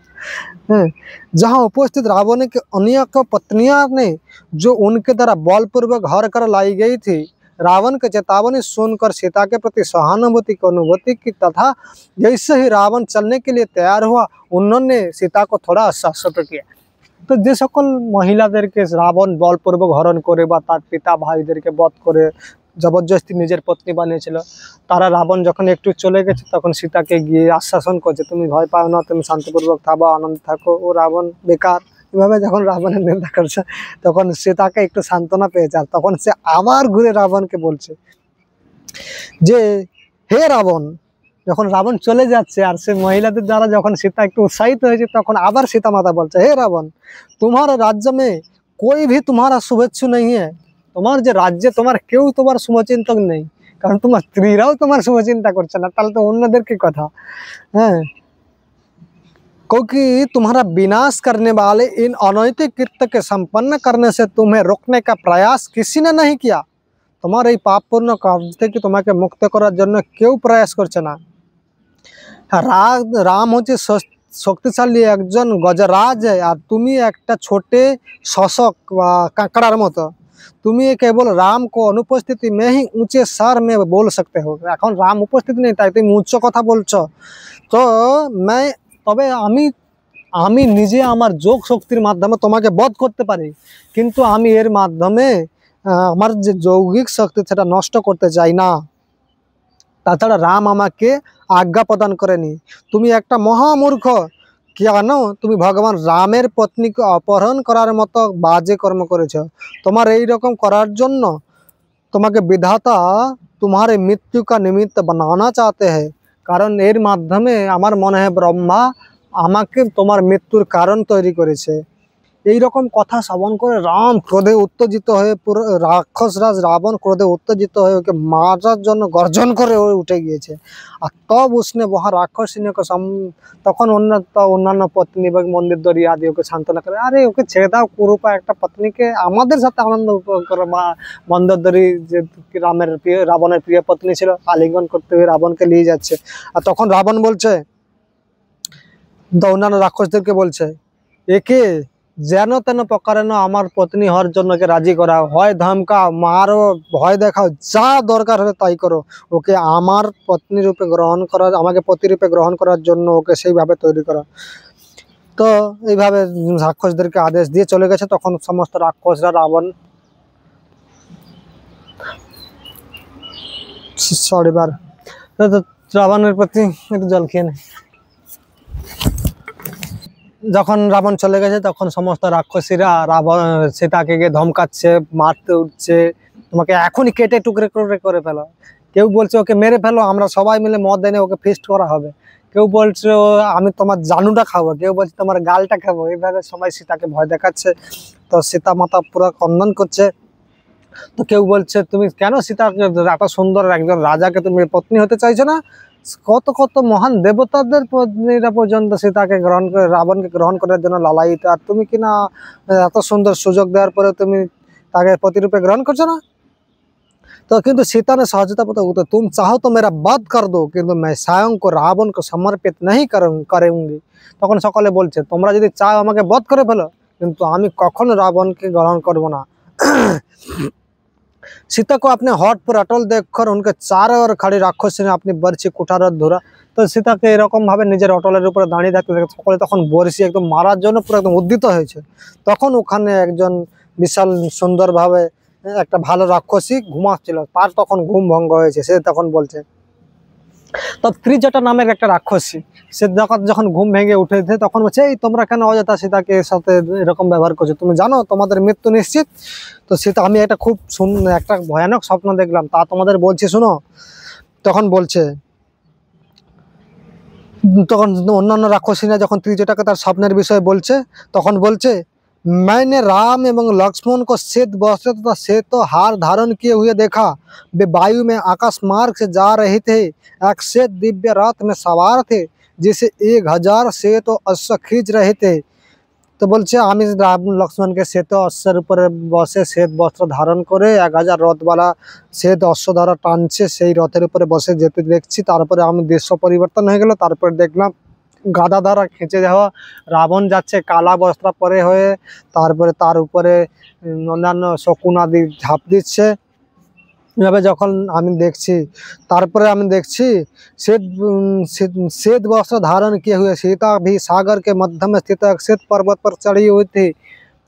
जहाँ उपस्थित रावण के अनेक पत्नियां ने जो उनके द्वारा बलपूर्वक घर कर लाई गई थी, रावण की चेतावनी सुनकर सीता के प्रति सहानुभूति की अनुभूति की तथा जैसे ही रावण चलने के लिए तैयार हुआ उन्होंने सीता को थोड़ा आश्वस्त किया। तो যে সকল মহিলাদেরকে রাবণ বলপূর্বক হরণ করে বা তার পিতা ভাইদেরকে বধ করে জবরদস্তি নিজের পত্নী বানিয়েছিল, তারা রাবণ যখন একটু চলে গেছে তখন সীতাকে গিয়ে আশ্বাসন করছে তুমি ভয় পাও না, তুমি শান্তিপূর্বক থাকো, আনন্দ থাকো, ও রাবণ বেকার। এভাবে যখন রাবণের নিন্দা করছে তখন সীতাকে একটু সান্ত্বনা পেয়েছে, আর তখন সে আবার ঘুরে রাবণকে বলছে যে হে রাবণ। যখন রাবণ চলে যাচ্ছে আর সে মহিলাদের দ্বারা যখন সীতা একটু উৎসাহিত হয়েছে তখন আবার সীতা মাতা বলছে হে রাবণ, तुम्हारे राज्य में कोई भी तुम्हारा शुभेच्छु नहीं है। তোমার যে রাজ্যে তোমার কেউ তোমার শুভচিন্তক নেই, কারণ তোমার স্ত্রীরাও তোমার শুভচিন্তা করছে না, তাহলে তো অন্যদের কি কথা। হ্যাঁ, क्योंकि तुम्हारा विनाश करने वाले इन अनैतिक कृत्य के संपन्न करने से तुम्हें रोकने का प्रयास किसी ने नहीं किया। তোমার এই পাপপূর্ণ কাজ থেকে তোমাকে মুক্ত করার জন্য কেউ প্রয়াস করছে না। রাম হচ্ছে শক্তিশালী একজন গজরাজ, আর তুমি একটা ছোটে শশক বা কাঁকড়ার মতো। তুমি কেবল রাম को অনুপস্থিতি में ही ऊंचे स्वर में बोल सकते हो। এখন রাম উপস্থিত নেই তাই তুমি উচ্চ কথা বলছো। তো তবে আমি নিজে আমার যোগ শক্তির মাধ্যমে তোমাকে বধ করতে পারি, কিন্তু আমি এর মাধ্যমে আমার যে যৌগিক শক্তি সেটা নষ্ট করতে চাই না। তাছাড়া রাম আমাকে আজ্ঞা প্রদান করেনি। তুমি একটা মহামূর্খ, কেন তুমি ভগবান রামের পত্নীকে অপহরণ করার মতো বাজে কর্ম করেছ। তোমার এই রকম করার জন্য তোমাকে বিধাতা তোমার মৃত্যু কা নিমিত্ত বানানা চাতে हैं, কারণ এর মাধ্যমে আমার মনে হয় ব্রহ্মা আমাকে তোমার মৃত্যুর কারণ তৈরি করেছে। এই রকম কথা শ্রবণ করে রাম ক্রোধে উত্তেজিত হয়ে পুরো রাক্ষসরাজ রাবণ ক্রোধে উত্তেজিত হয়ে ওকে মারার জন্য গর্জন করে উঠে গিয়েছে। আর তব उसने वहाँ রাক্ষসিনী তখন অন্যান্য পত্নী এবং মন্দির দরি আদি ওকে সান্ত্বনা করে, আরে ওকে ছেড়ে দাও, কুরূপা একটা পত্নীকে আমাদের সাথে আনন্দ উপভোগ করো। বা মন্দোদরি যে রাবণের প্রিয় পত্নী ছিল, আলিঙ্গন করতে হয়ে রাবণকে নিয়ে যাচ্ছে। আর তখন রাবণ বলছে অন্যান্য রাক্ষসদেরকে বলছে, একে যেন তেন প্রকারে না আমার পত্নী হওয়ার জন্য একে রাজি করাও, হয় ধমকাও, মারো, ভয় দেখাও, যা দরকার হবে তাই করো, ওকে আমার পত্নী রূপে গ্রহণ করার, আমাকে পতি রূপে গ্রহণ করার জন্য ওকে সেইভাবে তৈরি করো। তো এইভাবে রাক্ষসদেরকে আদেশ দিয়ে চলে গেছে। তখন সমস্ত রাক্ষসরা রাবণের প্রতি একটু জল খেয়ে নেয়। যখন রাবণ চলে গেছে তখন সমস্ত রাক্ষসীরা সীতাকে গিয়ে ধমকাচ্ছে, মারতে উঠছে, তোমাকে এখনই কেটে টুকরে টুকরে করে ফেলো। কেউ বলছে ওকে মেরে ফেলো, আমরা সবাই মিলে মদ এনে ওকে ফিস্ট করা হবে। কেউ বলছে আমি তোমার জানুটা খাবো, কেউ বলছে তোমার গালটা খাবো। এইভাবে সবাই সীতাকে ভয় দেখাচ্ছে। তো সীতা মাতা পুরো খণ্ডন করছে। তো কেউ বলছে তুমি কেন সীতা, এত সুন্দর একজন রাজাকে তুমি পত্নী হতে চাইছো না? কত কত মহান দেবতাদের পত্নীরা পর্যন্ত সীতাকে গ্রহণ করে, রাবণকে গ্রহণ করার জন্য লালায়িত, আর তুমি কিনা এত সুন্দর সুযোগ দেওয়ার পরে তুমি তাকে পতিরূপে গ্রহণ করছো না? तो किंतु सीता ने सहजता पता तो तुम चाहो तो मेरा वध कर दो, किंतु मैं स्वयं को रावण को समर्पित नहीं करूंगी। তখন সকলে বলছে তোমরা যদি চাও আমাকে বধ করে ফেলো, কিন্তু আমি কখনো রাবণকে গ্রহণ করব না। सीता को अपने हॉट पर अटल देखकर उनके चारों ओर खड़ी राक्षसी ने अपनी बर्छी कुठार धरा। তো সীতাকে এরকম ভাবে নিজের অটলের উপরে দাঁড়িয়ে থাকতে দেখে সকলে তখন বর্ষি একদম মারার জন্য পুরো একদম উদ্যত হয়েছে। তখন ওখানে একজন বিশাল সুন্দরভাবে একটা ভালো রাক্ষসী ঘুমাচ্ছিল, তার তখন ঘুম ভঙ্গ হয়েছে। সে তখন বলছে, তো ত্রিজটা নামের একটা রাক্ষসী, সে যখন ঘুম ভেঙে উঠেছে তখন বলছে এই তোমরা কেন অযথা সীতাকে সাথে এরকম ব্যবহার করছো, তুমি জানো তোমাদের মৃত্যু নিশ্চিত। তো সীতা আমি একটা খুব একটা ভয়ানক স্বপ্ন দেখলাম, তা তোমাদের বলছি শুনো। তখন বলছে, তখন অন্যান্য রাক্ষসীরা যখন ত্রিজটাকে তার স্বপ্নের বিষয়ে বলছে তখন বলছে, मैंने राम एवं लक्ष्मण को श्वेत वस्त्र तथा श्वेत हार धारण किए हुए देखा। वे वायु में आकाश मार्ग से जा रहे थे। एक श्वेत दिव्य रथ में सवार थे जिसे 1000 श्वेत अश्व खींच रहे थे। तो বলছে আমি রাম লক্ষ্মণকে শ্বেত অশ্বের উপরে বসে শ্বেত বস্ত্র ধারণ করে 1000 রথওয়ালা শ্বেত অশ্ব দ্বারা টানছে, সেই রথের উপরে বসে যেতে দেখছি। তারপরে আমি দৃশ্য পরিবর্তন হয়ে গেল, তারপরে দেখলাম গাদা দ্বারা খেঁচে যাওয়া রাবণ যাচ্ছে কালা বস্ত্র পরে হয়ে, তারপরে তার উপরে অন্যান্য শকুন আদি ঝাঁপ দিচ্ছে। এভাবে যখন আমি দেখছি, তারপরে আমি দেখছি श्वेत वस्त्र धारण किए हुए सीता भी सागर के मध्य में स्थित एक श्वेत पर्वत पर चढ़ी हुई थी।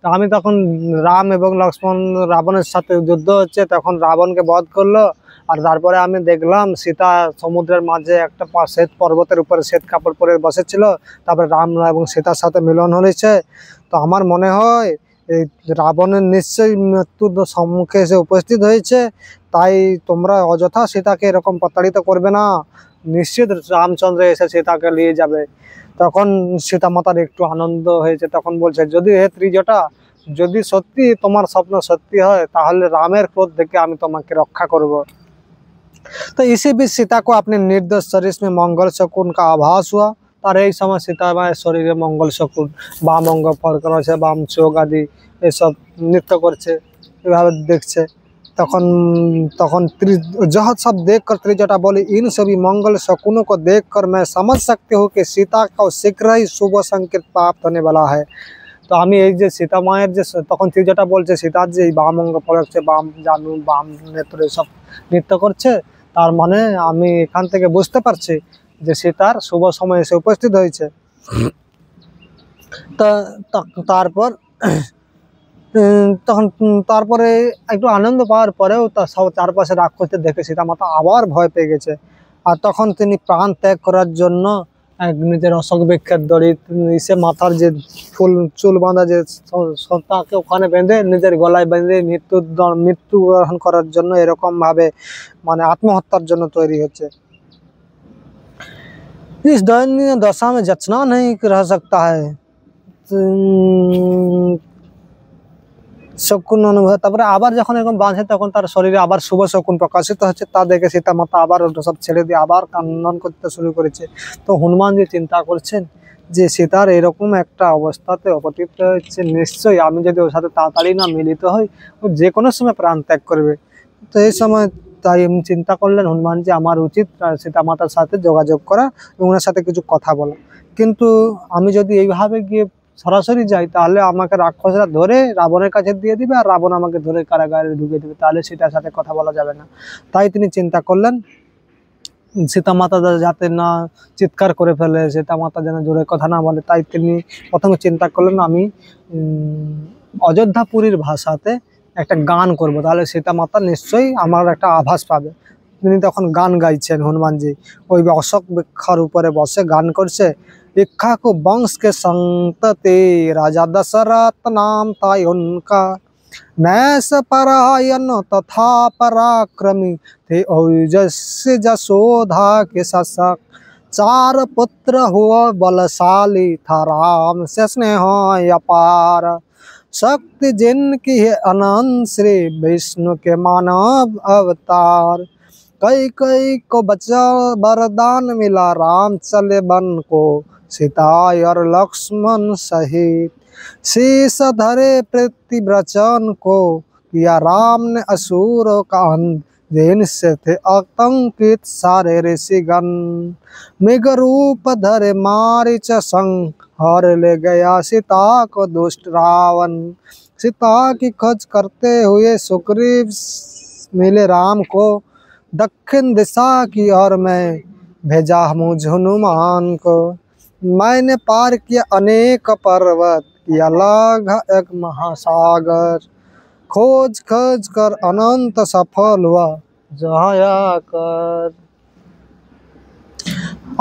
তো আমি তখন রাম এবং লক্ষ্মণ রাবণের সাথে যুদ্ধ হচ্ছে, তখন রাবণকে বধ করলো। আর তারপরে আমি দেখলাম সীতা সমুদ্রের মাঝে একটা শ্বেত পর্বতের উপরে শ্বেত কাপড় পরে বসেছিল। তারপরে রাম এবং সীতার সাথে মিলন হয়েছে। তো আমার মনে হয় এই রাবণের নিশ্চয়ই মৃত্যুর সম্মুখে এসে উপস্থিত হয়েছে, তাই তোমরা অযথা সীতাকে এরকম প্রতারিত করবে না, নিশ্চিত রামচন্দ্র এসে সীতাকে নিয়ে যাবে। তখন সীতা মাতার একটু আনন্দ হয়েছে, তখন বলছে যদি হে ত্রিজটা, যদি সত্যি তোমার স্বপ্ন সত্যি হয় তাহলে রামের ক্রোধ থেকে আমি তোমাকে রক্ষা করব। तो इसी बीच सीता को अपने निर्दोष शरीर में मंगल शकुन का आभास हुआ। তার এই সময় সীতা মায়ের শরীরে মঙ্গল শকুন, বাম অঙ্গ ফলকন আছে, বাম চোখ আদি এসব নৃত্য করছে, এভাবে দেখছে। तखन तखन जह सब देख कर त्रिजटा बोली, इन सभी मंगल शकुनों को देखकर मैं समझ सकती हूँ कि सीता को शीघ्र ही शुभ संकेत प्राप्त होने वाला है। तो আমি এই যে সীতা মায়ের যে তখন ত্রিজটা বলছে সীতার যে বাম অঙ্গ পড়ছে, বাম জানু, বাম নেত্রে সব নৃত্য করছে, তার মানে আমি এখান থেকে বুঝতে পারছি যে সীতার শুভ সময় এসে উপস্থিত হয়েছে। তা তারপর তখন তারপরে একটু আনন্দ পাওয়ার পরেও তার সব চারপাশে রাক্ষসদের দেখে সীতা মাতা আবার ভয় পেয়ে গেছে। আর তখন তিনি প্রাণ ত্যাগ করার জন্য নিজের অশোক বৃক্ষের দড়ি সে মাথার যে ফুল চুল বাঁধা যে তাকে ওখানে বেঁধে নিজের গলায় বেঁধে মৃত্যুবরণ করার জন্য এরকম ভাবে মানে আত্মহত্যার জন্য তৈরি হচ্ছে। इस दयनीय दशा में जचना नहीं रह सकता है। শকুন অনুভব তারপরে আবার যখন এরকম বাঁধে তখন তার শরীরে আবার শুভ শকুন প্রকাশিত হচ্ছে, তা দেখে সীতা মাতা আবার সব ছেড়ে দিয়ে আবার কান্নন করতে শুরু করেছে। তো হনুমানজি চিন্তা করছেন যে সীতার এরকম একটা অবস্থাতে অপতিত হচ্ছে, নিশ্চয়ই আমি যদি ওর সাথে তাড়াতাড়ি না মিলিত হই ও যে কোনো সময় প্রাণ ত্যাগ করবে। তো এই সময় তাই এমনি চিন্তা করলেন হনুমান যে আমার উচিত সীতা মাতার সাথে যোগাযোগ করা এবং ওনার সাথে কিছু কথা বলা। কিন্তু আমি যদি এইভাবে গিয়ে সরাসরি যাই তাহলে আমাকে রাক্ষসরা ধরে রাবণের কাছে দিয়ে দিবে, আর রাবণ আমাকে ধরে কারাগারে ঢুকিয়ে দেবে, তাহলে সীতার সাথে কথা বলা যাবে না। তাই তিনি চিন্তা করলেন সীতা মাতা যাতে না চিৎকার করে ফেলে, সীতা মাতা যেন জোরে কথা না বলে, তাই তিনি প্রথমে চিন্তা করলেন আমি অযোধ্যাপুরীর ভাষাতে একটা গান করব, তাহলে সীতা মাতা নিশ্চয়ই আমার একটা আভাস পাবে। তিনি তখন গান গাইছেন হনুমানজি, ওই অশোক বৃক্ষর উপরে বসে গান করছে। इक्ष्वाकु वंश के संतति राजा दशरथ नाम था उनका, नैस परायण तथा पराक्रमी थे ओजस्वी जशोधा के शासक। 4 पुत्र हुआ बलशाली था राम से स्नेह अपार, शक्ति जिनकी है अनंत श्री विष्णु के मानव अवतार। कई कई को बचा वरदान मिला राम चले वन को, सीता और लक्ष्मण सहित शीश धरे प्रतिव्रचन को, किया राम ने असुरों का अंत जिनसे थे आतंकित सारे ऋषिगण। मृग रूप धरे मारीच संग हर ले गया सीता को दुष्ट रावण। सीता की खोज करते हुए सुग्रीव मिले राम को, दक्षिण दिशा की ओर में भेजा मुझ हनुमान को। मैंने पार किया अनेक पर्वत, किया लाघ एक महासागर, खोज खोज कर अनंत सफल हुआ जहाँ आकर।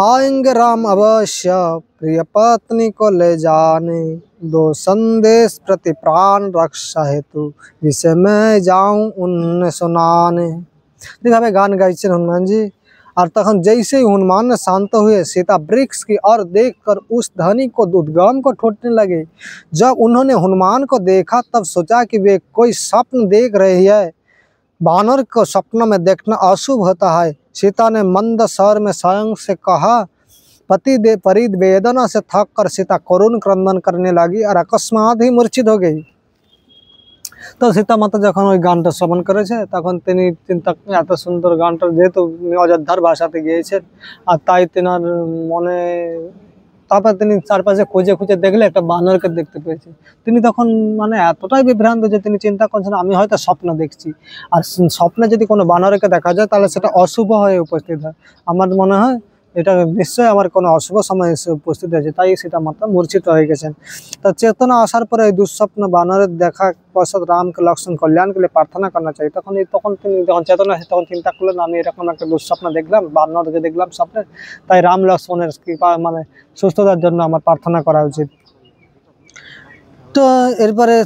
आएंगे राम अवश्य प्रिय पत्नी को ले जाने, 2 संदेश प्रति प्राण रक्षा हेतु जिसे मैं जाऊं उन्हें सुनाने। এইভাবে গান গাইছেন হনুমানজি। और तखन जैसे ही हनुमान ने शांत हुए, सीता वृक्ष की ओर देखकर उस धनी को उद्गम को ठोकने लगे। जब उन्होंने हनुमान को देखा तब सोचा कि वे कोई स्वप्न देख रही है। वानर को स्वप्न में देखना अशुभ होता है। सीता ने मंद स्वर में स्वयं से कहा। पति दे परिद वेदना से थक कर सीता करुण क्रंदन करने लगी और अकस्मात ही मूर्छित हो गई। तो सीता माता যখন ওই গানটা শ্রবণ করেছে তখন তিনি চিন্তা এত সুন্দর গানটা যেহেতু অযোধ্যার ভাষাতে গিয়েছেন আর তাই তেনার মনে, তারপর তিনি চারপাশে খুঁজে খুঁজে দেখলে একটা বানরকে দেখতে পেয়েছে। তিনি তখন মানে এতটাই বিভ্রান্ত যে তিনি চিন্তা করছেন আমি হয়তো স্বপ্ন দেখছি, আর স্বপ্নে যদি কোনো বানরকে দেখা যায় তাহলে সেটা অশুভ হয়ে উপস্থিত হয়। আমার মনে হয় এটা নিশ্চয়ই আমার কোনো অশুভ সময় এসে উপস্থিত হয়েছে, তাই সীতা মাতা মূর্ছিত হয়ে গেছেন। তা চেতনা আসার পরে এই দুঃস্বপ্ন বানরের দেখা পশ্চাৎ রামকে লক্ষ্মণ কল্যাণকে লিয়ে প্রার্থনা করনা চাই। তখন তিনি যখন চেতনা আসে তখন চিন্তা করলেন আমি এরকম একটা দুঃস্বপ্ন দেখলাম, বানরকে দেখলাম স্বপ্নে, তাই রাম লক্ষ্মণের কৃপা মানে সুস্থতার জন্য আমার প্রার্থনা করা উচিত। तो एरपरे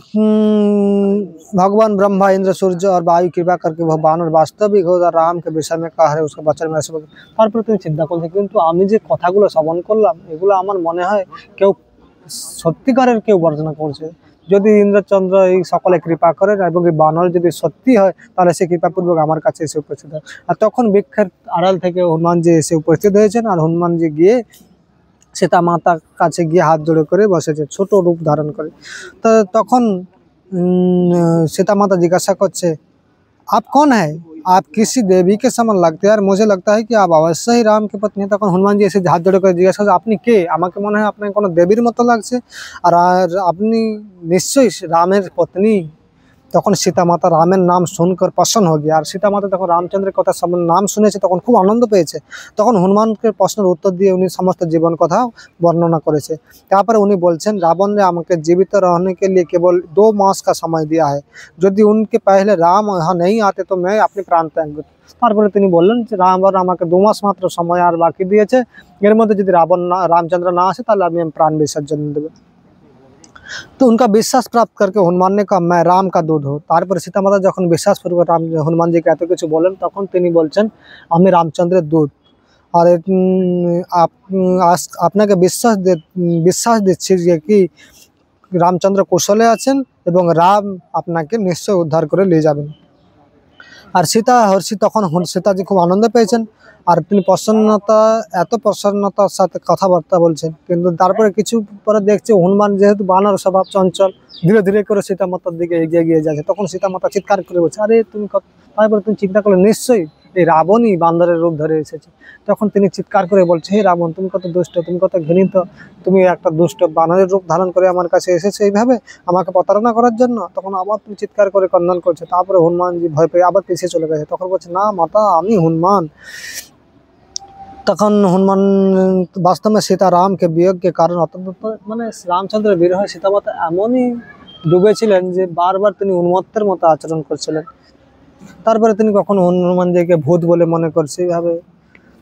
भगवान ब्रह्मा इंद्र सूर्य और वायु कृपा करके वह बानर वास्तविक हो राम के विषय में कहा है उसके बचन में তারপরে তুমি চিন্তা করলে কিন্তু আমি যে কথাগুলো শ্রবণ করলাম এগুলো আমার মনে হয় কেউ সত্যিকারের কেউ বর্ণনা করছে। যদি ইন্দ্রচন্দ্র এই সকলে কৃপা করেন এবং এই বানর যদি সত্যি হয় তাহলে সে কৃপাপূর্বক আমার কাছে এসে উপস্থিত হয়। আর তখন বৃক্ষের আড়াল থেকে হনুমানজি এসে উপস্থিত হয়েছেন আর হনুমানজি গিয়ে सीता माता কাছে গিয়ে হাত জোড়ে করে বসেছে ছোট রূপ ধারণ করে। তো তখন सीता माता जिज्ञासा করছে आप कौन है, आप किसी देवी के समान लगते हैं, यार मुझे लगता है कि आप अवश्य ही राम की पत्नी। তখন হনুমান জি এসে হাত জোড়ে করে জিজ্ঞাসা করছে আপনি কে, আমাকে মনে হয় আপনাকে কোনো দেবীর মতো লাগছে আর আপনি নিশ্চয়ই রামের পত্নী। তখন सीता माता रामेर नाम सुनकर प्रसन्न हो गया और सीता माता तक रामचंद्र कथा सब नाम शुने तक खूब आनंद पेয়েছে। তখন हनुमान के प्रश्नर उत्तर दिए उन्हीं समस्त जीवन कथा वर्णना करेছে। তারপরে उन्हीं बोलছেন रावण ने আমাকে जीवित रहने के लिए केवल 2 मास का समय दिया है, यदि उनके पहले राम यहाँ नहीं आते तो मैं अपने प्राण त्याग करता। তারপরে তিনি বললেন যে রাবণ আমাকে 2 মাস মাত্র সময় আর বাকি দিয়েছে, এর মধ্যে যদি রামচंद्र ना আসে তাহলে আমি प्राण विसर्जन देব। तो उनका विश्वास प्राप्त करके हनुमान ने कहा मैं राम का दूध हूँ। तारपर सीता माता जखन विश्वासपूर्वक राम हनुमान जी के एत किछु बोलेन तखन तिनि बोलছেন আমি रामचंद्रेर दूध और आपनाके विश्वास दिচ্ছি যে কি रामचंद्र कुशले आছেন এবং রাম আপনাকে নিশ্চয় উদ্ধার করে নিয়ে যাবেন। আর সীতা হর্ষি তখন সীতাজি খুব আনন্দ পেয়েছেন, আর তিনি এত প্রসন্নতার সাথে কথাবার্তা বলছেন। কিন্তু তারপরে কিছু পরে দেখছে হনুমান যেহেতু বানর স্বভাব চঞ্চল, ধীরে ধীরে করে সীতা মাতার দিকে এগিয়ে গিয়ে যাচ্ছে। তখন সীতা মাতা চিৎকার করে বলছে, আরে তুমি তারপরে তুমি চিন্তা করলে নিশ্চয়ই এই রাবণই বান্দরের রূপ ধরে এসেছে। তখন তিনি চিৎকার করে বলছে, হে রাবণ, তুমি কত দুষ্ট, তুমি কত ঘৃণিত, তুমি একটা দুষ্ট বানরের রূপ ধারণ করে আমার কাছে এসেছো এইভাবে আমাকে প্রতারণা করার জন্য। তখন আবার তুমি চিৎকার করে ক্রন্দন করছে। তারপরে হনুমানজি ভয় পেয়ে আবার পিছিয়ে চলে গেছে। তখন বলছে, না মাতা, আমি হনুমান। তখন হনুমান वास्तव में सीताराम के वियोग के कारण অত্যন্ত মানে রামচন্দ্রের বিরহে সীতা মাতা এমনই ডুবেছিলেন যে বারবার তিনি উন্মত্তের মতো আচরণ করছিলেন। তারপরে তিনি কখনো हनुमानजी भूत बोले मन करছে এইভাবে।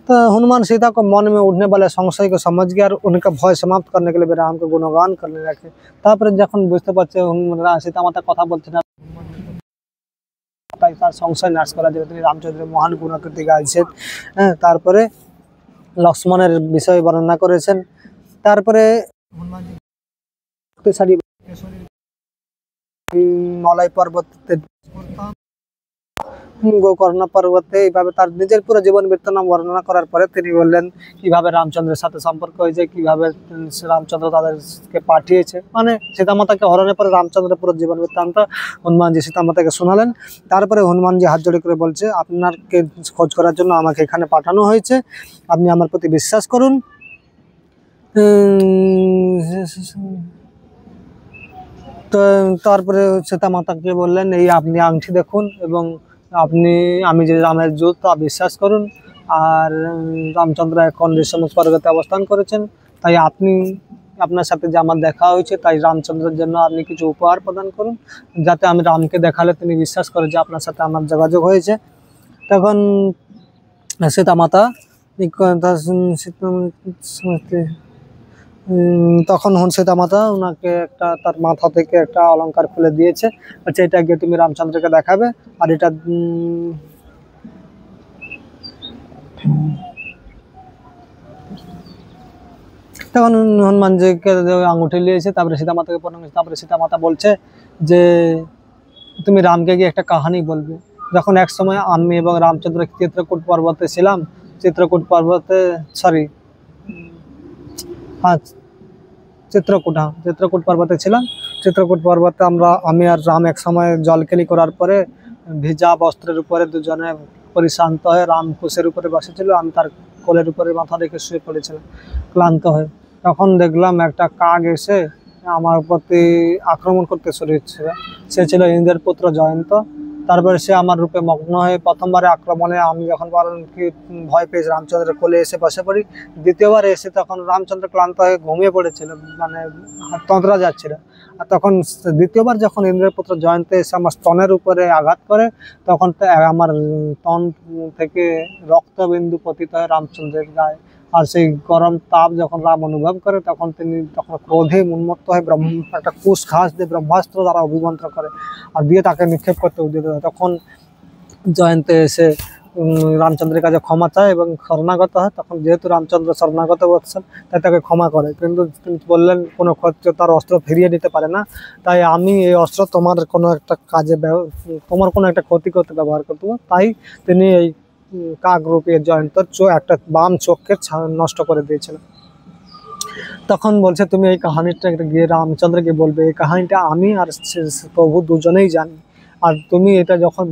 तो हनुमान सीता को मन में उठने वाले संशय को समझ गया और उनका भय समाप्त करने के लिए राम को गुणगान करने लगे। তারপরে যখন বুঝতে পারছে সীতা মাতা কথা বলছে না, তাই তার সংশয় নাশ করা যাবে, তিনি রামচন্দ্রের মহান গুণকীর্তি গাইছেন। হ্যাঁ, তারপরে লক্ষ্মণের বিষয় বর্ণনা করেছেন। তারপরে মলয় পর্বতে গোকর্ণ পর্বতে এইভাবে তার নিজের পুরো জীবন বৃত্তান্ত বর্ণনা করার পরে তিনি বললেন কিভাবে রামচন্দ্রের সাথে সম্পর্ক হয়েছে, কিভাবে রামচন্দ্র তাদেরকে পাঠিয়েছে, মানে সীতামাতাকে হরণের পরে রামচন্দ্রের পুরো জীবন বৃত্তান্ত হনুমানজি সীতামাতাকে শোনালেন। তারপরে হনুমানজি হাত জোড়ে করে বলছে, আপনাকে খোঁজ করার জন্য আমাকে এখানে পাঠানো হয়েছে, আপনি আমার প্রতি বিশ্বাস করুন। তো তারপরে সীতামাতাকে বললেন, এই আপনি আংটি দেখুন এবং আমি যে রামের দূত তা বিশ্বাস করুন। আর রামচন্দ্র এখন ঋষমুখ পর্বতে অবস্থান করেছেন, তাই আপনার সাথে যে আমার দেখা হয়েছে, তাই রামচন্দ্রের জন্য আপনি কিছু উপহার প্রদান করুন, যাতে আমি রামকে দেখালে তিনি বিশ্বাস করে যে আপনার সাথে আমার যোগাযোগ হয়েছে। তখন সীতামাতা তখন সীতামাতা ওনাকে একটা তার মাথা থেকে একটা অলংকার খুলে দিয়েছে, আচ্ছা এটা গিয়ে তুমি রামচন্দ্রকে দেখাবে। আর এটা তখন হনুমানজিকে আঙুঠি নিয়েছে, তারপরে সীতামাতাকে প্রণাম করেছে। তারপরে সীতামাতা বলছে যে তুমি রামকে গিয়ে একটা কাহিনী বলবে। যখন এক সময় আমি এবং রামচন্দ্র চিত্রকূট পর্বতে ছিলাম, চিত্রকূট পর্বতে ছিলাম। চিত্রকূট পর্বতে আমি আর রাম এক সময় জলকেলি করার পরে ভিজা বস্ত্রের উপরে দুজনে পরিশ্রান্ত হয়ে রাম কুশের উপরে বসেছিল, আমি তার কোলের উপরে মাথা রেখে শুয়ে পড়েছিলাম ক্লান্ত হয়ে। তখন দেখলাম একটা কাক এসে আমার প্রতি আক্রমণ করতে শুরু হচ্ছিল। সে ছিল ইন্দ্রের পুত্র জয়ন্ত। তারপরে সে আমার রূপে মগ্ন হয়ে প্রথমবারে আক্রমণে আমি যখন ভয় পেয়েছি রামচন্দ্রের কোলে এসে বসে পড়ি। দ্বিতীয়বার এসে তখন রামচন্দ্র ক্লান্ত হয়ে ঘুমিয়ে পড়েছিল, মানে তন্দ্রা যাচ্ছিল। আর তখন দ্বিতীয়বার যখন ইন্দ্রের পুত্র জয়ন্ত এসে আমার স্তনের উপরে আঘাত করে, তখন আমার স্তন থেকে রক্তবিন্দু পতিত হয় রামচন্দ্রের গায়ে। আর সেই গরম তাপ যখন রাম অনুভব করে, তখন ক্রোধে উন্মত্ত হয়ে একটা কুশ ঘাস দিয়ে ব্রহ্মাস্ত্র দ্বারা অভিমন্ত্র করে আর দিয়ে তাকে নিক্ষেপ করতে উদ্যত হয়। তখন জয়ন্ত এসে রামচন্দ্রের কাছে ক্ষমা চায় এবং শরণাগত হয়। তখন যেহেতু রামচন্দ্র শরণাগত বৎসল, তাই তাকে ক্ষমা করে, কিন্তু তিনি বললেন কোনো ক্ষত্রিয় তার অস্ত্র ফিরিয়ে দিতে পারে না, তাই আমি এই অস্ত্র তোমার কোনো একটা ক্ষতি করতে ব্যবহার করতে। তাই তিনি এই কাকরূপী জয়ন্তর একটা বাম চোখকে নষ্ট করে দিয়েছিলেন। তখন বলছে তুমি এই কাহিনীটা গিয়ে রামচন্দ্রকে বলবে, এই কাহিনীটা আমি আর প্রভু দুজনেই জানি, আর তুমি এটা যখন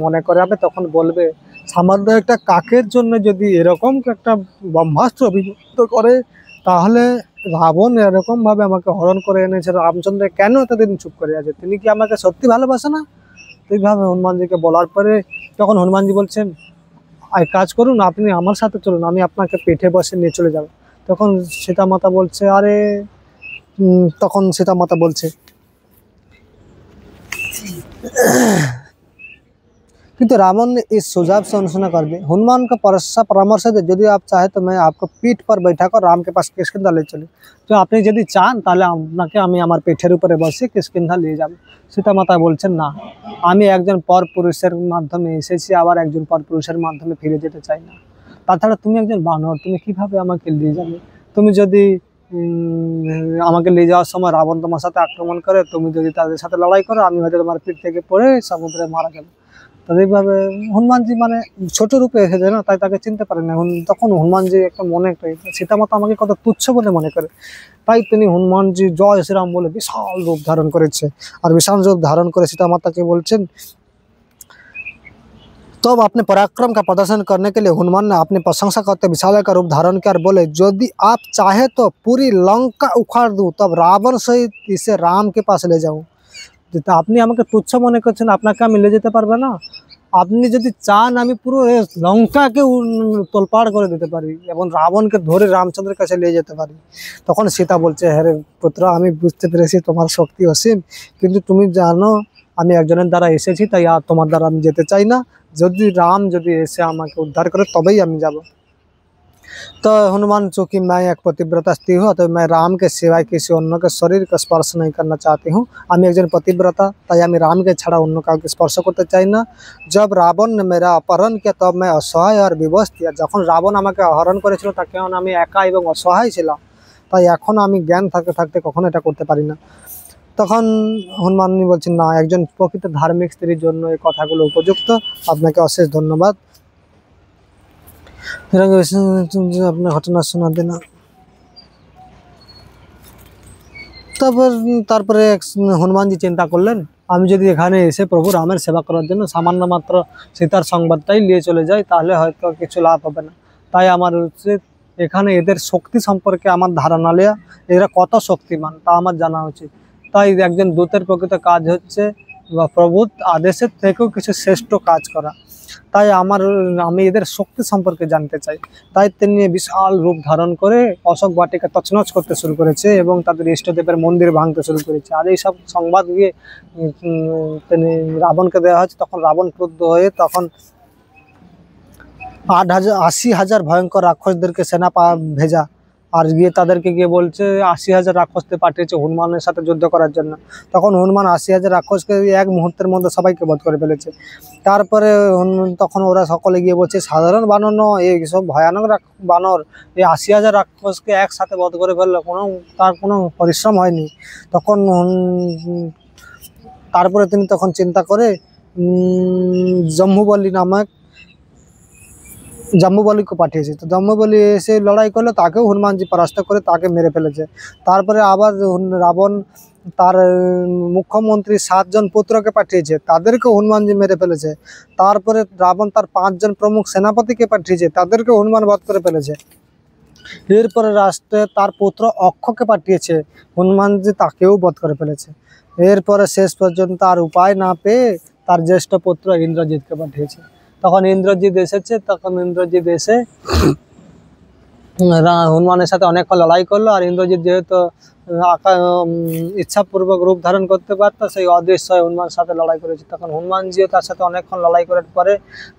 মনে করাবে তখন বলবে সামান্য একটা কাকের জন্য যদি এরকম একটা ব্রহ্মাস্ত্র অভিযুক্ত করে, তাহলে রাবণ এরকমভাবে আমাকে হরণ করে এনেছে, রামচন্দ্র কেন এতদিন চুপ করে আছে, তিনি কি আমাকে সত্যি ভালোবাসে না? এইভাবে হনুমানজিকে বলার পরে তখন হনুমানজি বলছেন, এক কাজ করুন, আপনি আমার সাথে চলুন, আমি আপনাকে পেটে বসে নিয়ে চলে যাব। তখন সীতামাতা বলছে কিন্তু रावण ने इस सुझाव से अनुशंसा कर दी। हनुमान का परामर्श दे, यदि आप चाहे तो मैं आपको पीठ पर बैठाकर राम के पास किष्किंधा ले चली। तो আপনি যদি চান তাহলে আপনাকে আমি আমার পেটের উপরে বসে কিষ্কিন্ধা নিয়ে যাব। সীতামাতা বলছেন, না, আমি একজন পরপুরুষের মাধ্যমে এসেছি, আবার একজন পরপুরুষের মাধ্যমে ফিরে যেতে চাই না। তাছাড়া তুমি একজন বানর, তুমি কিভাবে আমাকে নিয়ে যাবে? তুমি যদি আমাকে নিয়ে যাওয়ার সময় রাবণ তোমার সাথে আক্রমণ করে, তুমি যদি তাদের সাথে লড়াই করো আমি হয়তো তোমার পিঠ থেকে পড়ে সমুদ্রে মারা গেল। তো এইভাবে হনুমানজি মানে ছোট রূপে এসেছে না, তাই তাকে চিনতে পারে না। তখন হনুমানজি একটা মনে একটা সীতামাতা আমাকে কত তুচ্ছ বলে মনে করে, তাই তিনি হনুমানজি জয় শ্রীরাম বলে বিশাল রূপ ধারণ করেছে। আর বিশাল রূপ धारण করে सीता-माता के बोलছেন, तब अपने पराक्रम का प्रदर्शन करने के लिए हनुमान ने अपनी प्रशंसा करते विशाल का रूप धारण किया और बोले, यदि आप चाहे तो पूरी लंका उखाड़ दूं, तब रावण सहित इसे राम के पास ले जाऊं। যেটা আপনি আমাকে তুচ্ছ মনে করছেন, আপনাকে আমি নিয়ে যেতে পারবে না। আপনি যদি চান আমি পুরো লঙ্কাকে তোলপাড় করে দিতে পারি এবং রাবণকে ধরে রামচন্দ্রের কাছে নিয়ে যেতে পারি। তখন সীতা বলছে, হ্যাঁ রে পুত্র, আমি বুঝতে পেরেছি তোমার শক্তি অসীম, কিন্তু তুমি জানো আমি একজনের দ্বারা এসেছি, তাই আর তোমার দ্বারা আমি যেতে চাই না। যদি রাম যদি এসে আমাকে उद्धार करे तभी আমি যাব। तो हनुमान चूंकि मैं एक पतिव्रता स्त्री हूँ, तो मैं राम के सिवाय किसी अन्य के शरीर का स्पर्श नहीं करना चाहती हूँ। আমি একজন पतिव्रता, তাই আমি রামকে ছাড়া অন্য কাউকে স্পর্শ করতে চাই না। जब रावण ने मेरा अपहरण किया तब मैं असहाय और विवश थी। যখন রাবণ আমাকে অপহরণ করেছিল তখন আমি একা এবং অসহায় ছিলাম, তাই এখন আমি জ্ঞান থাকতে থাকতে কখনো এটা করতে পারি না। তখন হনুমান বলছেন, না, একজন প্রকৃত ধার্মিক স্ত্রীর জন্য এই কথাগুলো উপযুক্ত। আপনাকে অশেষ ধন্যবাদ। আপনার ঘটনা শোনা দেনা। তারপরে হনুমানজি চিন্তা করলেন, আমি যদি এখানে এসে প্রভু রামের সেবা করার জন্য সামান্য মাত্র সীতার সংবাদটাই নিয়ে চলে যাই, তাহলে হয়তো কিছু লাভ হবে না। তাই আমার উচিত এখানে এদের শক্তি সম্পর্কে আমার ধারণা নেওয়া, এরা কত শক্তিমান তা আমার জানা উচিত। তাই একজন দূতের প্রকৃত কাজ হচ্ছে প্রভুর আদেশের থেকেও কিছু শ্রেষ্ঠ কাজ করা। তাই আমি এদের শক্তি সম্পর্কে জানতে চাই। তাই তিনি বিশাল রূপ ধারণ করে অশোক বাটিকা তছনছ করতে শুরু করেছে এবং তাদের ইষ্টদেবের মন্দির ভাঙতে শুরু করেছে। আর এই সব সংবাদ গিয়ে তিনি রাবণকে দেওয়া হয়েছে। তখন রাবণ ক্রুদ্ধ হয়ে তখন 80,000 ভয়ঙ্কর রাক্ষসদেরকে সেনা ভেজা আর গিয়ে তাদেরকে গিয়ে বলছে 80,000 রাক্ষসকে পাঠিয়েছে হনুমানের সাথে যুদ্ধ করার জন্য। তখন হনুমান 80,000 রাক্ষসকে এক মুহূর্তের মধ্যে সবাইকে বধ করে ফেলেছে। তারপরে তখন ওরা সকলে গিয়ে বলছে, সাধারণ বানর নয়, এই সব ভয়ানক বানর, এই 80,000 রাক্ষসকে একসাথে বধ করে ফেললো, তার কোনো পরিশ্রম হয়নি। তখন তারপরে তিনি তখন চিন্তা করে জাম্বুবলীকে পাঠিয়েছে। তো জাম্বুবলী এসে লড়াই করলো, তাকেও হনুমানজি পরাস্ত করে তাকে মেরে ফেলেছে। তারপরে আবার রাবণ তার মুখ্যমন্ত্রী 7 জন পুত্রকে পাঠিয়েছে, তাদেরকেও হনুমানজি মেরে ফেলেছে। তারপরে রাবণ তার 5 জন প্রমুখ সেনাপতিকে পাঠিয়েছে, তাদেরকেও হনুমান বধ করে ফেলেছে। এরপরে রাষ্ট্রে তার পুত্র অক্ষকে পাঠিয়েছে, হনুমানজি তাকেও বধ করে ফেলেছে। এরপরে শেষ পর্যন্ত আর উপায় না পেয়ে তার জ্যেষ্ঠ পুত্র ইন্দ্রজিৎকে পাঠিয়েছে। তখন ইন্দ্রজিৎ এসেছে, তখন ইন্দ্রজিৎ এসে হনুমানের সাথে অনেকক্ষণ লড়াই করলো। আর ইন্দ্রজিৎ যেহেতু ইচ্ছাপূর্বক রূপ ধারণ করতে পারত, সেই অদৃশ্য হনুমানের সাথে লড়াই করেছে। তখন হনুমানজিও তার সাথে অনেকক্ষণ লড়াই করার পরে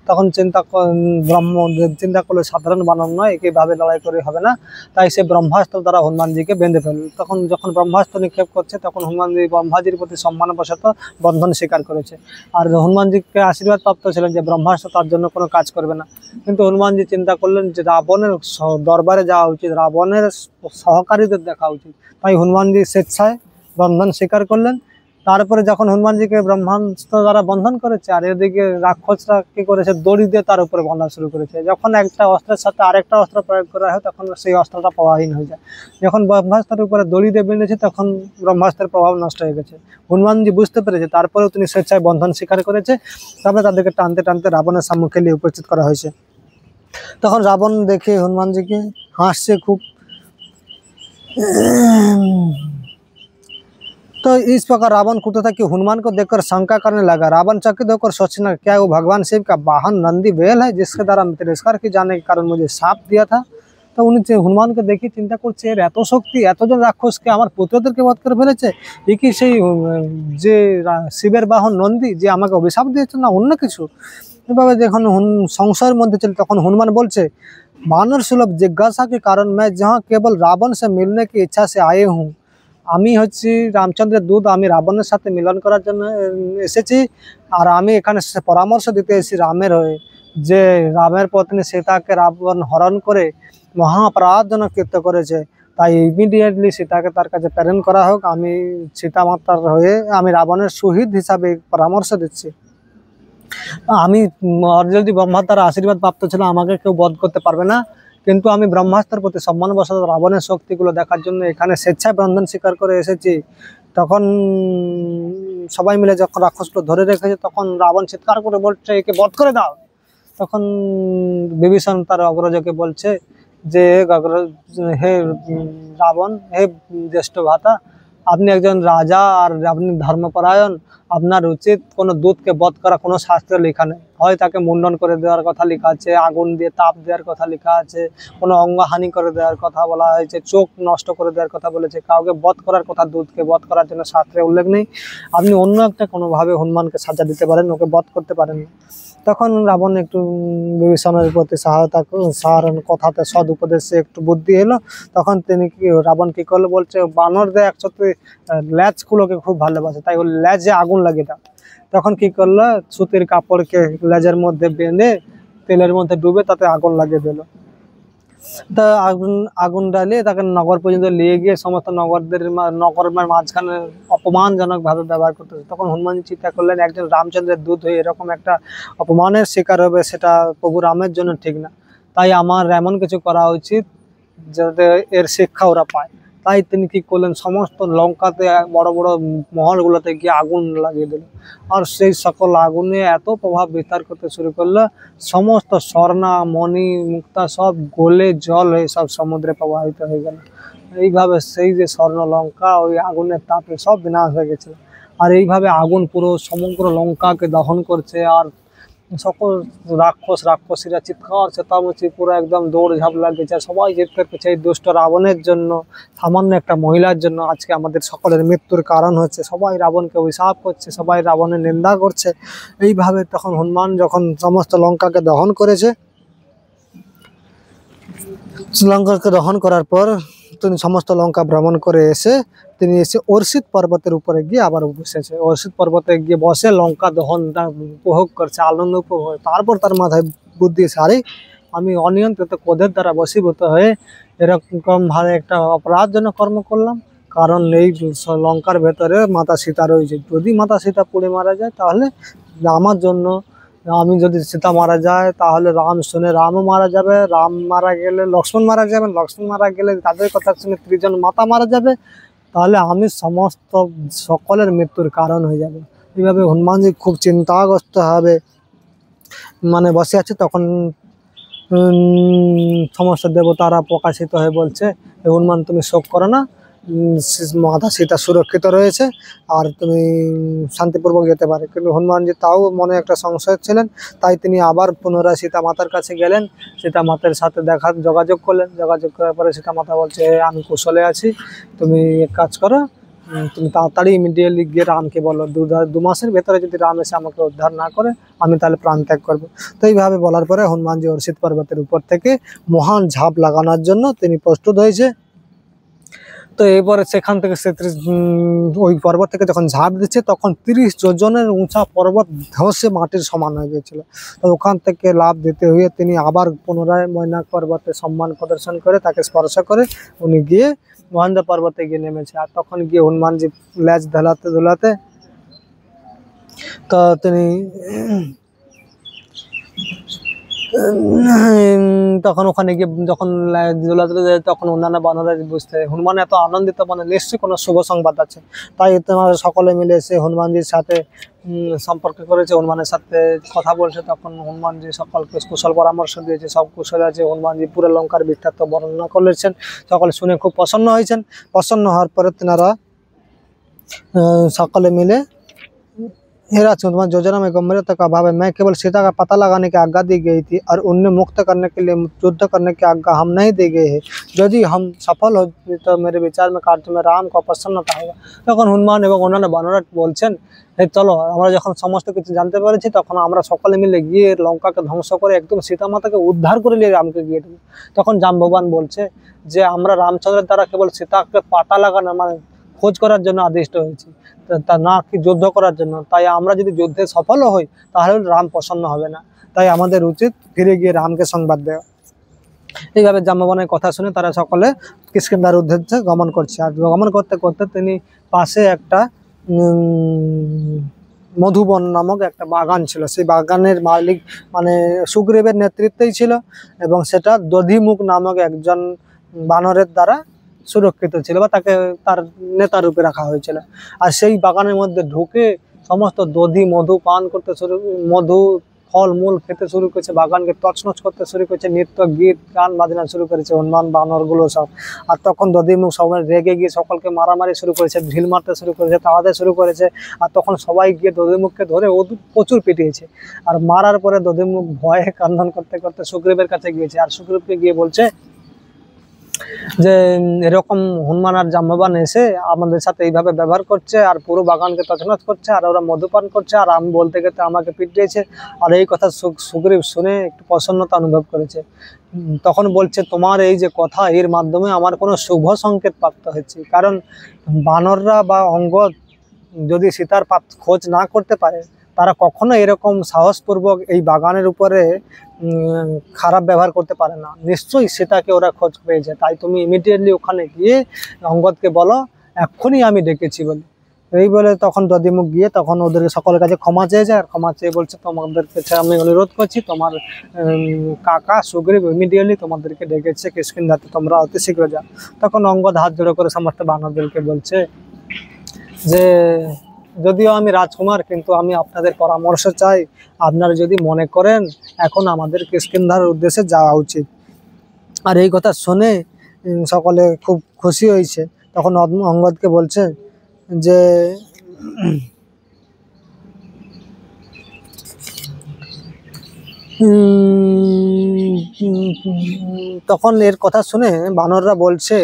তখন চিন্তা করলো সাধারণ বানর নয়, একইভাবে লড়াই করে হবে না। তাই সে ব্রহ্মাস্ত্র দ্বারা হনুমানজিকে বেঁধে ফেলল। তখন যখন ব্রহ্মাস্ত্র নিক্ষেপ করছে তখন হনুমানজি ব্রহ্মাজির প্রতি সম্মানবশত বন্ধন স্বীকার করেছে। আর হনুমানজিকে আশীর্বাদ প্রাপ্ত ছিলেন যে ব্রহ্মাস্ত্র তার জন্য কোনো কাজ করবে না। কিন্তু হনুমানজি চিন্তা করলেন যে রাবণের দরবারে যাওয়া উচিত, রাবণের সহকারীদের দেখা উচিত। তাই হনুমানজি স্বেচ্ছায় বন্ধন স্বীকার করলেন। তারপরে যখন হনুমানজিকে ব্রহ্মাস্ত্র দ্বারা বন্ধন করেছে, আর এদিকে রাক্ষসরা কি করেছে, দড়ি দিয়ে তার উপরে বাঁধা শুরু করেছে। যখন একটা অস্ত্রের সাথে আরেকটা অস্ত্র প্রয়োগ করা হয় তখন সেই অস্ত্রটা প্রভাবহীন হয়ে যায়। যখন ব্রহ্মাস্ত্রের উপরে দড়ি দিয়ে বেঁধেছে তখন ব্রহ্মাস্ত্রের প্রভাব নষ্ট হয়ে গেছে। হনুমানজি বুঝতে পেরেছে, তারপরেও তিনি স্বেচ্ছায় বন্ধন স্বীকার করেছে। তারপরে তাদেরকে টানতে টানতে রাবণের সম্মুখে নিয়ে উপস্থিত করা হয়েছে। তখন রাবণ দেখে হনুমানজিকে হাসছে খুব। तो इस प्रकार रावण क्रुद्ध था कि हनुमान को देखकर शंका करने लगा। रावण चकित होकर सोचना, क्या वो भगवान शिव का वाहन नंदी बैल है जिसके द्वारा तिरस्कार किए जाने के कारण मुझे शाप दिया था। तो उन्हें हनुमान को देखी चिंता করছে, এর এত শক্তি, এতজন রাক্ষসকে আমার পুত্রদেরকে বধ করে ফেলেছে, এ কি সেই যে শিবের বাহন নন্দী যে আমাকে অভিশাপ দিয়েছে, না অন্য কিছু? এভাবে যখন সংশয়ের মধ্যে ছিল তখন হনুমান বলছে, বানর सुलभ जिज्ञासा के कारण मैं जहाँ केवल रावण से मिलने की इच्छा से आए हूँ। আমি হচ্ছি রামচন্দ্রের দূত, আমি রাবণের সাথে মিলন করার জন্য এসেছি। আর আমি এখানে পরামর্শ দিতে এসেছি রামের হয়ে, যে রামের পত্নী সীতাকে রাবণ হরণ করে মহা অপরাধজনক কৃত্য করেছে। তাই ইমিডিয়েটলি সীতাকে তার কাছে প্রেরণ করা হোক। আমি সীতা মাতার হয়ে আমি রাবণের শহীদ হিসাবে পরামর্শ দিচ্ছি। আমি যদি ব্রহ্মার দ্বারা আশীর্বাদ প্রাপ্ত ছিল, আমাকে কেউ বধ করতে পারবে না, কিন্তু আমি ব্রহ্মাস্ত্রের প্রতি সম্মানবশত রাবণের শক্তিগুলো দেখার জন্য এখানে স্বেচ্ছায় বন্ধন স্বীকার করে এসেছি। তখন সবাই মিলে যখন রাক্ষসগুলো ধরে রেখেছে, তখন রাবণ চিৎকার করে বলছে, একে বধ করে দাও। তখন বিভীষণ তার অগ্রজকে বলছে যে, হে রাবণ, হে জ্যেষ্ঠ ভ্রাতা, আপনি একজন রাজা আর আপনি ধর্মপরায়ণ, আপনার উচিত কোনো দূতকে বধ করা কোনো শাস্ত্রে লেখা নেই। হয় তাকে মুন্ডন করে দেওয়ার কথা লেখা আছে, আগুন দিয়ে তাপ দেওয়ার কথা লেখা আছে, কোনো অঙ্গহানি করে দেওয়ার কথা বলা হয়েছে, চোখ নষ্ট করে দেওয়ার কথা বলেছে, কাউকে বধ করার কথা, দূতকে বধ করার জন্য শাস্ত্রে উল্লেখ নেই। আপনি অন্য একটা কোনোভাবে হনুমানকে সাজা দিতে পারেন, ওকে বধ করতে পারেন। তখন রাবণ একটু বিভীষণের প্রতি সহায়তা কথাতে সদ উপদেশে একটু বুদ্ধি এলো। তখন তিনি রাবণ কি করলো, বলছে বানরদের একসাথে ল্যাজগুলোকে খুব ভালোবাসে, তাই ওই ল্যাজে আগুন লাগিয়ে দাও। তখন কি করলো, সুতির কাপড়কে লেজের মধ্যে বেঁধে তেলের মধ্যে ডুবে তাতে আগুন লাগিয়ে দিল। তা আগুন ডালিয়ে তাকে নগর পর্যন্ত নিয়ে গিয়ে সমস্ত নগরের মাঝখানে অপমানজনক ভাবে ব্যবহার করতেছে। তখন হনুমানজি চিন্তা করলেন, একজন রামচন্দ্রের দূত হয়ে এরকম একটা অপমানের শিকার হবে, সেটা প্রভু রামের জন্য ঠিক না। তাই আমার এমন কিছু করা উচিত যাতে এর শিক্ষা ওরা পায়। তাই তিনি কি করলেন, সমস্ত লঙ্কাতে বড় বড় মহলগুলোতে গিয়ে আগুন লাগিয়ে দিল। আর সেই সকল আগুনে এত প্রভাব বিস্তার করতে শুরু করলো, সমস্ত স্বর্ণা মণি মুক্তা সব গলে জল হয়ে সব সমুদ্রে প্রবাহিত হয়ে গেল। এইভাবে সেই যে স্বর্ণ লঙ্কা ওই আগুনের তাপে সব বিনাশ হয়ে গেছিল। আর এইভাবে আগুন পুরো সমগ্র লঙ্কাকে দহন করছে। আর সকল রাক্ষসীরা চিৎকার চেঁচামেচি পুরো একদম দৌড়ঝাঁপ লাগছে, সবাই চিৎকার করছে, এই দুষ্ট রাবণের জন্য, সামান্য একটা মহিলার জন্য আজকে আমাদের সকলের মৃত্যুর কারণ হচ্ছে। সবাই রাবণকে অভিশাপ করছে, সবাই রাবণের নিন্দা করছে। এইভাবে তখন হনুমান যখন সমস্ত লঙ্কাকে দহন করেছে, লঙ্কাকে দহন করার পর তিনি সমস্ত লঙ্কা ভ্রমণ করে তিনি এসে অর্ষিত পর্বতের উপরে গিয়ে আবার বসেছে। অর্ষিত পর্বতে গিয়ে বসে লঙ্কা দহনটা উপভোগ করছে, আনন্দ উপভোগ। তারপর তার মাথায় বুদ্ধি এসে, আরে আমি অনিয়ন্ত্রিত ক্রোধের দ্বারা বশীভূত হয়ে এরকম ভাবে একটা অপরাধজনক কর্ম করলাম। কারণ এই লঙ্কার ভেতরে মাতা সীতা রয়েছে, যদি মাতা সীতা পুড়ে মারা যায় তাহলে আমার জন্য, আমি যদি সীতা মারা যায় তাহলে রাম শুনে রামও মারা যাবে, রাম মারা গেলে লক্ষ্মণ মারা যাবেন, লক্ষ্মণ মারা গেলে তাদের কথা শুনে ত্রিজন মাতা মারা যাবে, তাহলে আমি সকলের মৃত্যুর কারণ হয়ে যাবে। এইভাবে হনুমানজি খুব চিন্তাগ্রস্ত হবে মানে বসে আছে। তখন সমস্ত দেবতারা প্রকাশিত হয়ে বলছে, হনুমান তুমি শোক করো না, মাতা সীতা সুরক্ষিত রয়েছে আর তুমি শান্তিপূর্বক যেতে পারে। কিন্তু হনুমানজি তাও মনে একটা সংশয় ছিলেন, তাই তিনি আবার পুনরায় সীতা মাতার কাছে গেলেন, সীতা মাতার সাথে যোগাযোগ করলেন। যোগাযোগ করার পরে সীতা মাতা বলছে, আমি কুশলে আছি, তুমি এক কাজ করো, তুমি তাড়াতাড়ি ইমিডিয়েটলি গিয়ে রামকে বলো, 2 মাসের ভেতরে যদি রাম এসে আমাকে উদ্ধার না করে আমি তাহলে প্রাণ ত্যাগ করবো। তো এইভাবে বলার পরে হনুমানজি অর্ষিত পর্বতের উপর থেকে মহান ঝাঁপ লাগানোর জন্য তিনি প্রস্তুত হয়েছে। তো এরপরে সেখান থেকে ওই পর্বত থেকে যখন ঝাঁপ দিচ্ছে, তখন 30 যোজনের উঁচা পর্বত ধসে মাটির সমান হয়ে গিয়েছিল। তো ওখান থেকে লাভ দিতে হয়ে তিনি আবার পুনরায় মৈনাক পর্বতে সম্মান প্রদর্শন করে তাকে স্পর্শ করে উনি গিয়ে মহেন্দ্র পর্বতে গিয়ে নেমেছে। আর তখন গিয়ে হনুমানজি ল্যাজ ধুলাতে ধুলাতে তো তিনি তখন ওখানে গিয়ে যখন তখন অন্যান্য বানরা বুঝতে, হনুমান এত আনন্দিত, মানে নিশ্চয়ই কোনো শুভ সংবাদ আছে। তাই তোমার সকলে মিলে এসে হনুমানজির সাথে সম্পর্ক করেছে, হনুমানের সাথে কথা বলছে। তখন হনুমানজি সকলকে কুশল পরামর্শ দিয়েছে, সব কুশল আছে। হনুমানজি পুরো লঙ্কার বৃত্তান্ত বর্ণনা করেছেন, সকলে শুনে খুব প্রসন্ন হয়েছেন। প্রসন্ন হওয়ার পরে তেনারা সকলে मिले तुम्हारा योजना में गंभीरता का अभाव है। मैं केवल सीता का पता लगाने की आज्ञा दी गई थी और उन्हें मुक्त करने के लिए युद्ध करने की आज्ञा हम नहीं दी गई है। यदि हम सफल हो तो मेरे विचार में कार्य में राम को प्रसन्नता होगा। তখন হনুমান এবং অন্যান্য বানররা বলছেন, এই চলো আমরা যখন সমস্ত কিছু জানতে পেরেছি তখন আমরা সকলে মিলে গিয়ে লঙ্কাকে ধ্বংস করে একদম সীতা মাতাকে উদ্ধার করে নিয়ে রামকে গিয়ে দেবো। তখন জাম ভগবান বলছে যে আমরা রামচন্দ্রের দ্বারা কেবল সীতাকে পাতা লাগানো মানে খোঁজ করার জন্য আদিষ্ট হয়েছি, তা না কি যুদ্ধ করার জন্য। তাই আমরা যদি যুদ্ধে সফল হই তাহলে রাম প্রসন্ন হবে না। তাই আমাদের উচিত ফিরে গিয়ে রামকে সংবাদ দেওয়া। এইভাবে জাম্ববানের কথা শুনে তারা সকলে কিষ্কিন্ধার উদ্দেশ্যে গমন করছে। আর গমন করতে করতে তিনি পাশে একটা মধুবন নামক একটা বাগান ছিল, সেই বাগানের মালিক মানে সুগ্রীবের নেতৃত্বেই ছিল, এবং সেটা দধিমুখ নামক একজন বানরের দ্বারা সুরক্ষিত ছিল বা তাকে তার নেতা রূপে রাখা হয়েছিল। আর সেই বাগানের মধ্যে ঢুকে সমস্ত দধি মধু পান করতে শুরু, মধু ফল মূল খেতে শুরু করেছে, বাগানকে তছনছ করতে শুরু করেছে, নৃত্য গীত গান বাজনা শুরু করেছে হনুমান বানরগুলো সব। আর তখন দধিমুখ সবাই রেগে গিয়ে সকলকে মারামারি শুরু করেছে, ঢিল মারতে শুরু করেছে, তাড়াতে শুরু করেছে। আর তখন সবাই গিয়ে দধিমুখকে ধরে প্রচুর পিটিয়েছে। আর মারার পরে দধিমুখ ভয়ে কান্নান করতে করতে সুগ্রীবের কাছে গিয়েছে। আর সুগ্রীবকে গিয়ে বলছে যে এরকম হনুমান আর জাম্ববান এসে আমাদের সাথে এইভাবে ব্যবহার করছে, আর পুরো বাগানকে তছনছ করছে, আর ওরা মধুপান করছে, আর আমি বলতে গেতে আমাকে পিটিয়েছে। আর এই কথা সুগ্রীব শুনে একটু প্রসন্নতা অনুভব করেছে। তখন বলছে, তোমার এই যে কথা, এর মাধ্যমে আমার কোনো শুভ সংকেত প্রাপ্ত হয়েছে। কারণ বানররা বা অঙ্গদ যদি সীতার খোঁজ না করতে পারে, তারা কখনো এরকম সাহসপূর্বক এই বাগানের উপরে খারাপ ব্যবহার করতে পারে না। নিশ্চয়ই সীতাকে ওরা খোঁজ পেয়েছে। তাই তুমি ইমিডিয়েটলি ওখানে গিয়ে অঙ্গদকে বলো এক্ষুনি আমি ডেকেছি বলে। এই বলে তখন দধিমুখ গিয়ে তখন ওদের সকলের কাছে ক্ষমা চেয়ে যায়। আর ক্ষমা চেয়ে বলছে, তোমাদের কাছে আমি অনুরোধ করছি, তোমার কাকা সুগ্রীব ইমিডিয়েটলি তোমাদেরকে ডেকেছে কিষ্কিন্ধাতে, তোমরা অতি শীঘ্র যাও। তখন অঙ্গদ হাত জোড়ো করে সমস্ত বানরদেরকে বলছে যে যদিও আমি রাজকুমার, কিন্তু আমি আপনাদের পরামর্শ চাই। আপনারা যদি মনে করেন এখন আমাদের কিষ্কিন্ধার উদ্দেশ্যে যাওয়া উচিত। আর এই কথা শুনে সকলে খুব খুশি হয়েছে। তখন অঙ্গদকে বলছে যে তখন এর কথা শুনে বানররা বলছে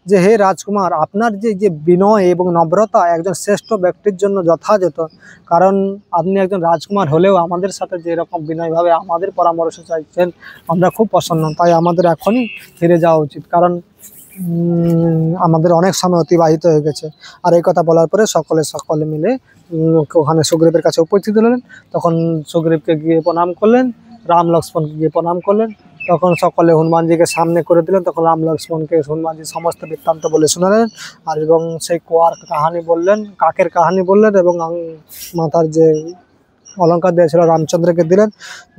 যে হে রাজকুমার, আপনার যে বিনয় এবং নম্রতা একজন শ্রেষ্ঠ ব্যক্তির জন্য যথাযথ। কারণ আপনি একজন রাজকুমার হলেও আমাদের সাথে যে এরকম বিনয়ভাবে আমাদের পরামর্শ চাইছেন, আমরা খুব প্রসন্ন। তাই আমাদের এখনই ফিরে যাওয়া উচিত, কারণ আমাদের অনেক সময় অতিবাহিত হয়ে গেছে। আর এই কথা বলার পরে সকলে মিলে ওখানে সুগ্রীবের কাছে উপস্থিত হলেন। তখন সুগ্রীবকে গিয়ে প্রণাম করলেন, রাম লক্ষ্মণকে গিয়ে প্রণাম করলেন। তখন সকলে হনুমানজিকে সামনে করে দিলেন। তখন রাম লক্ষ্মণকে হনুমানজি সমস্ত বৃত্তান্ত বলে শোনালেন। আর এবং সেই কুয়ার কাহানি বললেন, কাকের কাহানি বললেন, এবং মাথার যে অলঙ্কার দিয়েছিল রামচন্দ্রকে দিলেন।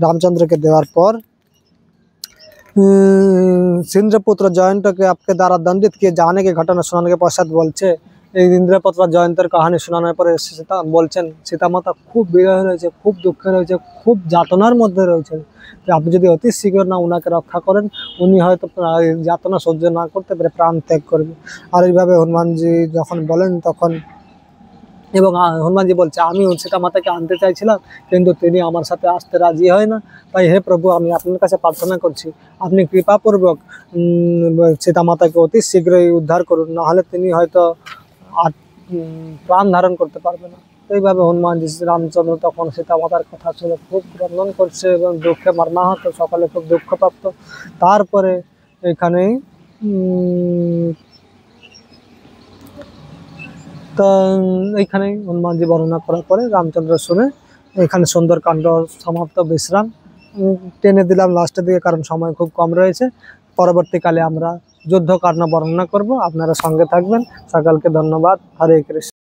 রামচন্দ্রকে দেওয়ার পর इंद्रपुत्र जयंत के आपके द्वारा दंडित किए जाने की घटना सुनाने के पश्चात बोलছে এই इंद्रपुत्र जयंतर कहानी শোনানোর পরে সীতা বলছেন, সীতামাতা খুব বিরহ রয়েছে, খুব দুঃখে রয়েছে, খুব যাতনার মধ্যে রয়েছে। যে আপনি যদি অতি শীঘ্র না ওনাকে রক্ষা করেন, উনি হয়তো যাতনা সহ্য না করতে পেরে প্রাণ ত্যাগ করবে। আর এইভাবে হনুমানজি যখন বলেন তখন এবং হনুমানজি বলছে, আমি সীতামাতাকে আনতে চাইছিলাম, কিন্তু তিনি আমার সাথে আসতে রাজি হয় না। তাই হে প্রভু, আমি আপনার কাছে প্রার্থনা করছি, আপনি কৃপাপূর্বক সীতামাতাকে অতি শীঘ্রই উদ্ধার করুন, নাহলে তিনি হয়তো আর প্রাণ ধারণ করতে পারবে না। এইভাবে হনুমানজি রামচন্দ্র তখন সীতামাতার কথা শুনে খুব ক্রন্দন করছে এবং দুঃখে মর্মাহত, সকলে খুব দুঃখপ্রাপ্ত। তারপরে এখানেই তো এইখানে হনুমানজি বর্ণনা করার পরে রামচন্দ্র শুনে এখানে সুন্দরকাণ্ড সমাপ্ত। বিশ্রাম টেনে দিলাম লাস্টের দিকে, কারণ সময় খুব কম রয়েছে। পরবর্তীকালে আমরা যুদ্ধকাণ্ড বর্ণনা করব, আপনারা সঙ্গে থাকবেন। সকলকে ধন্যবাদ। হরে কৃষ্ণ।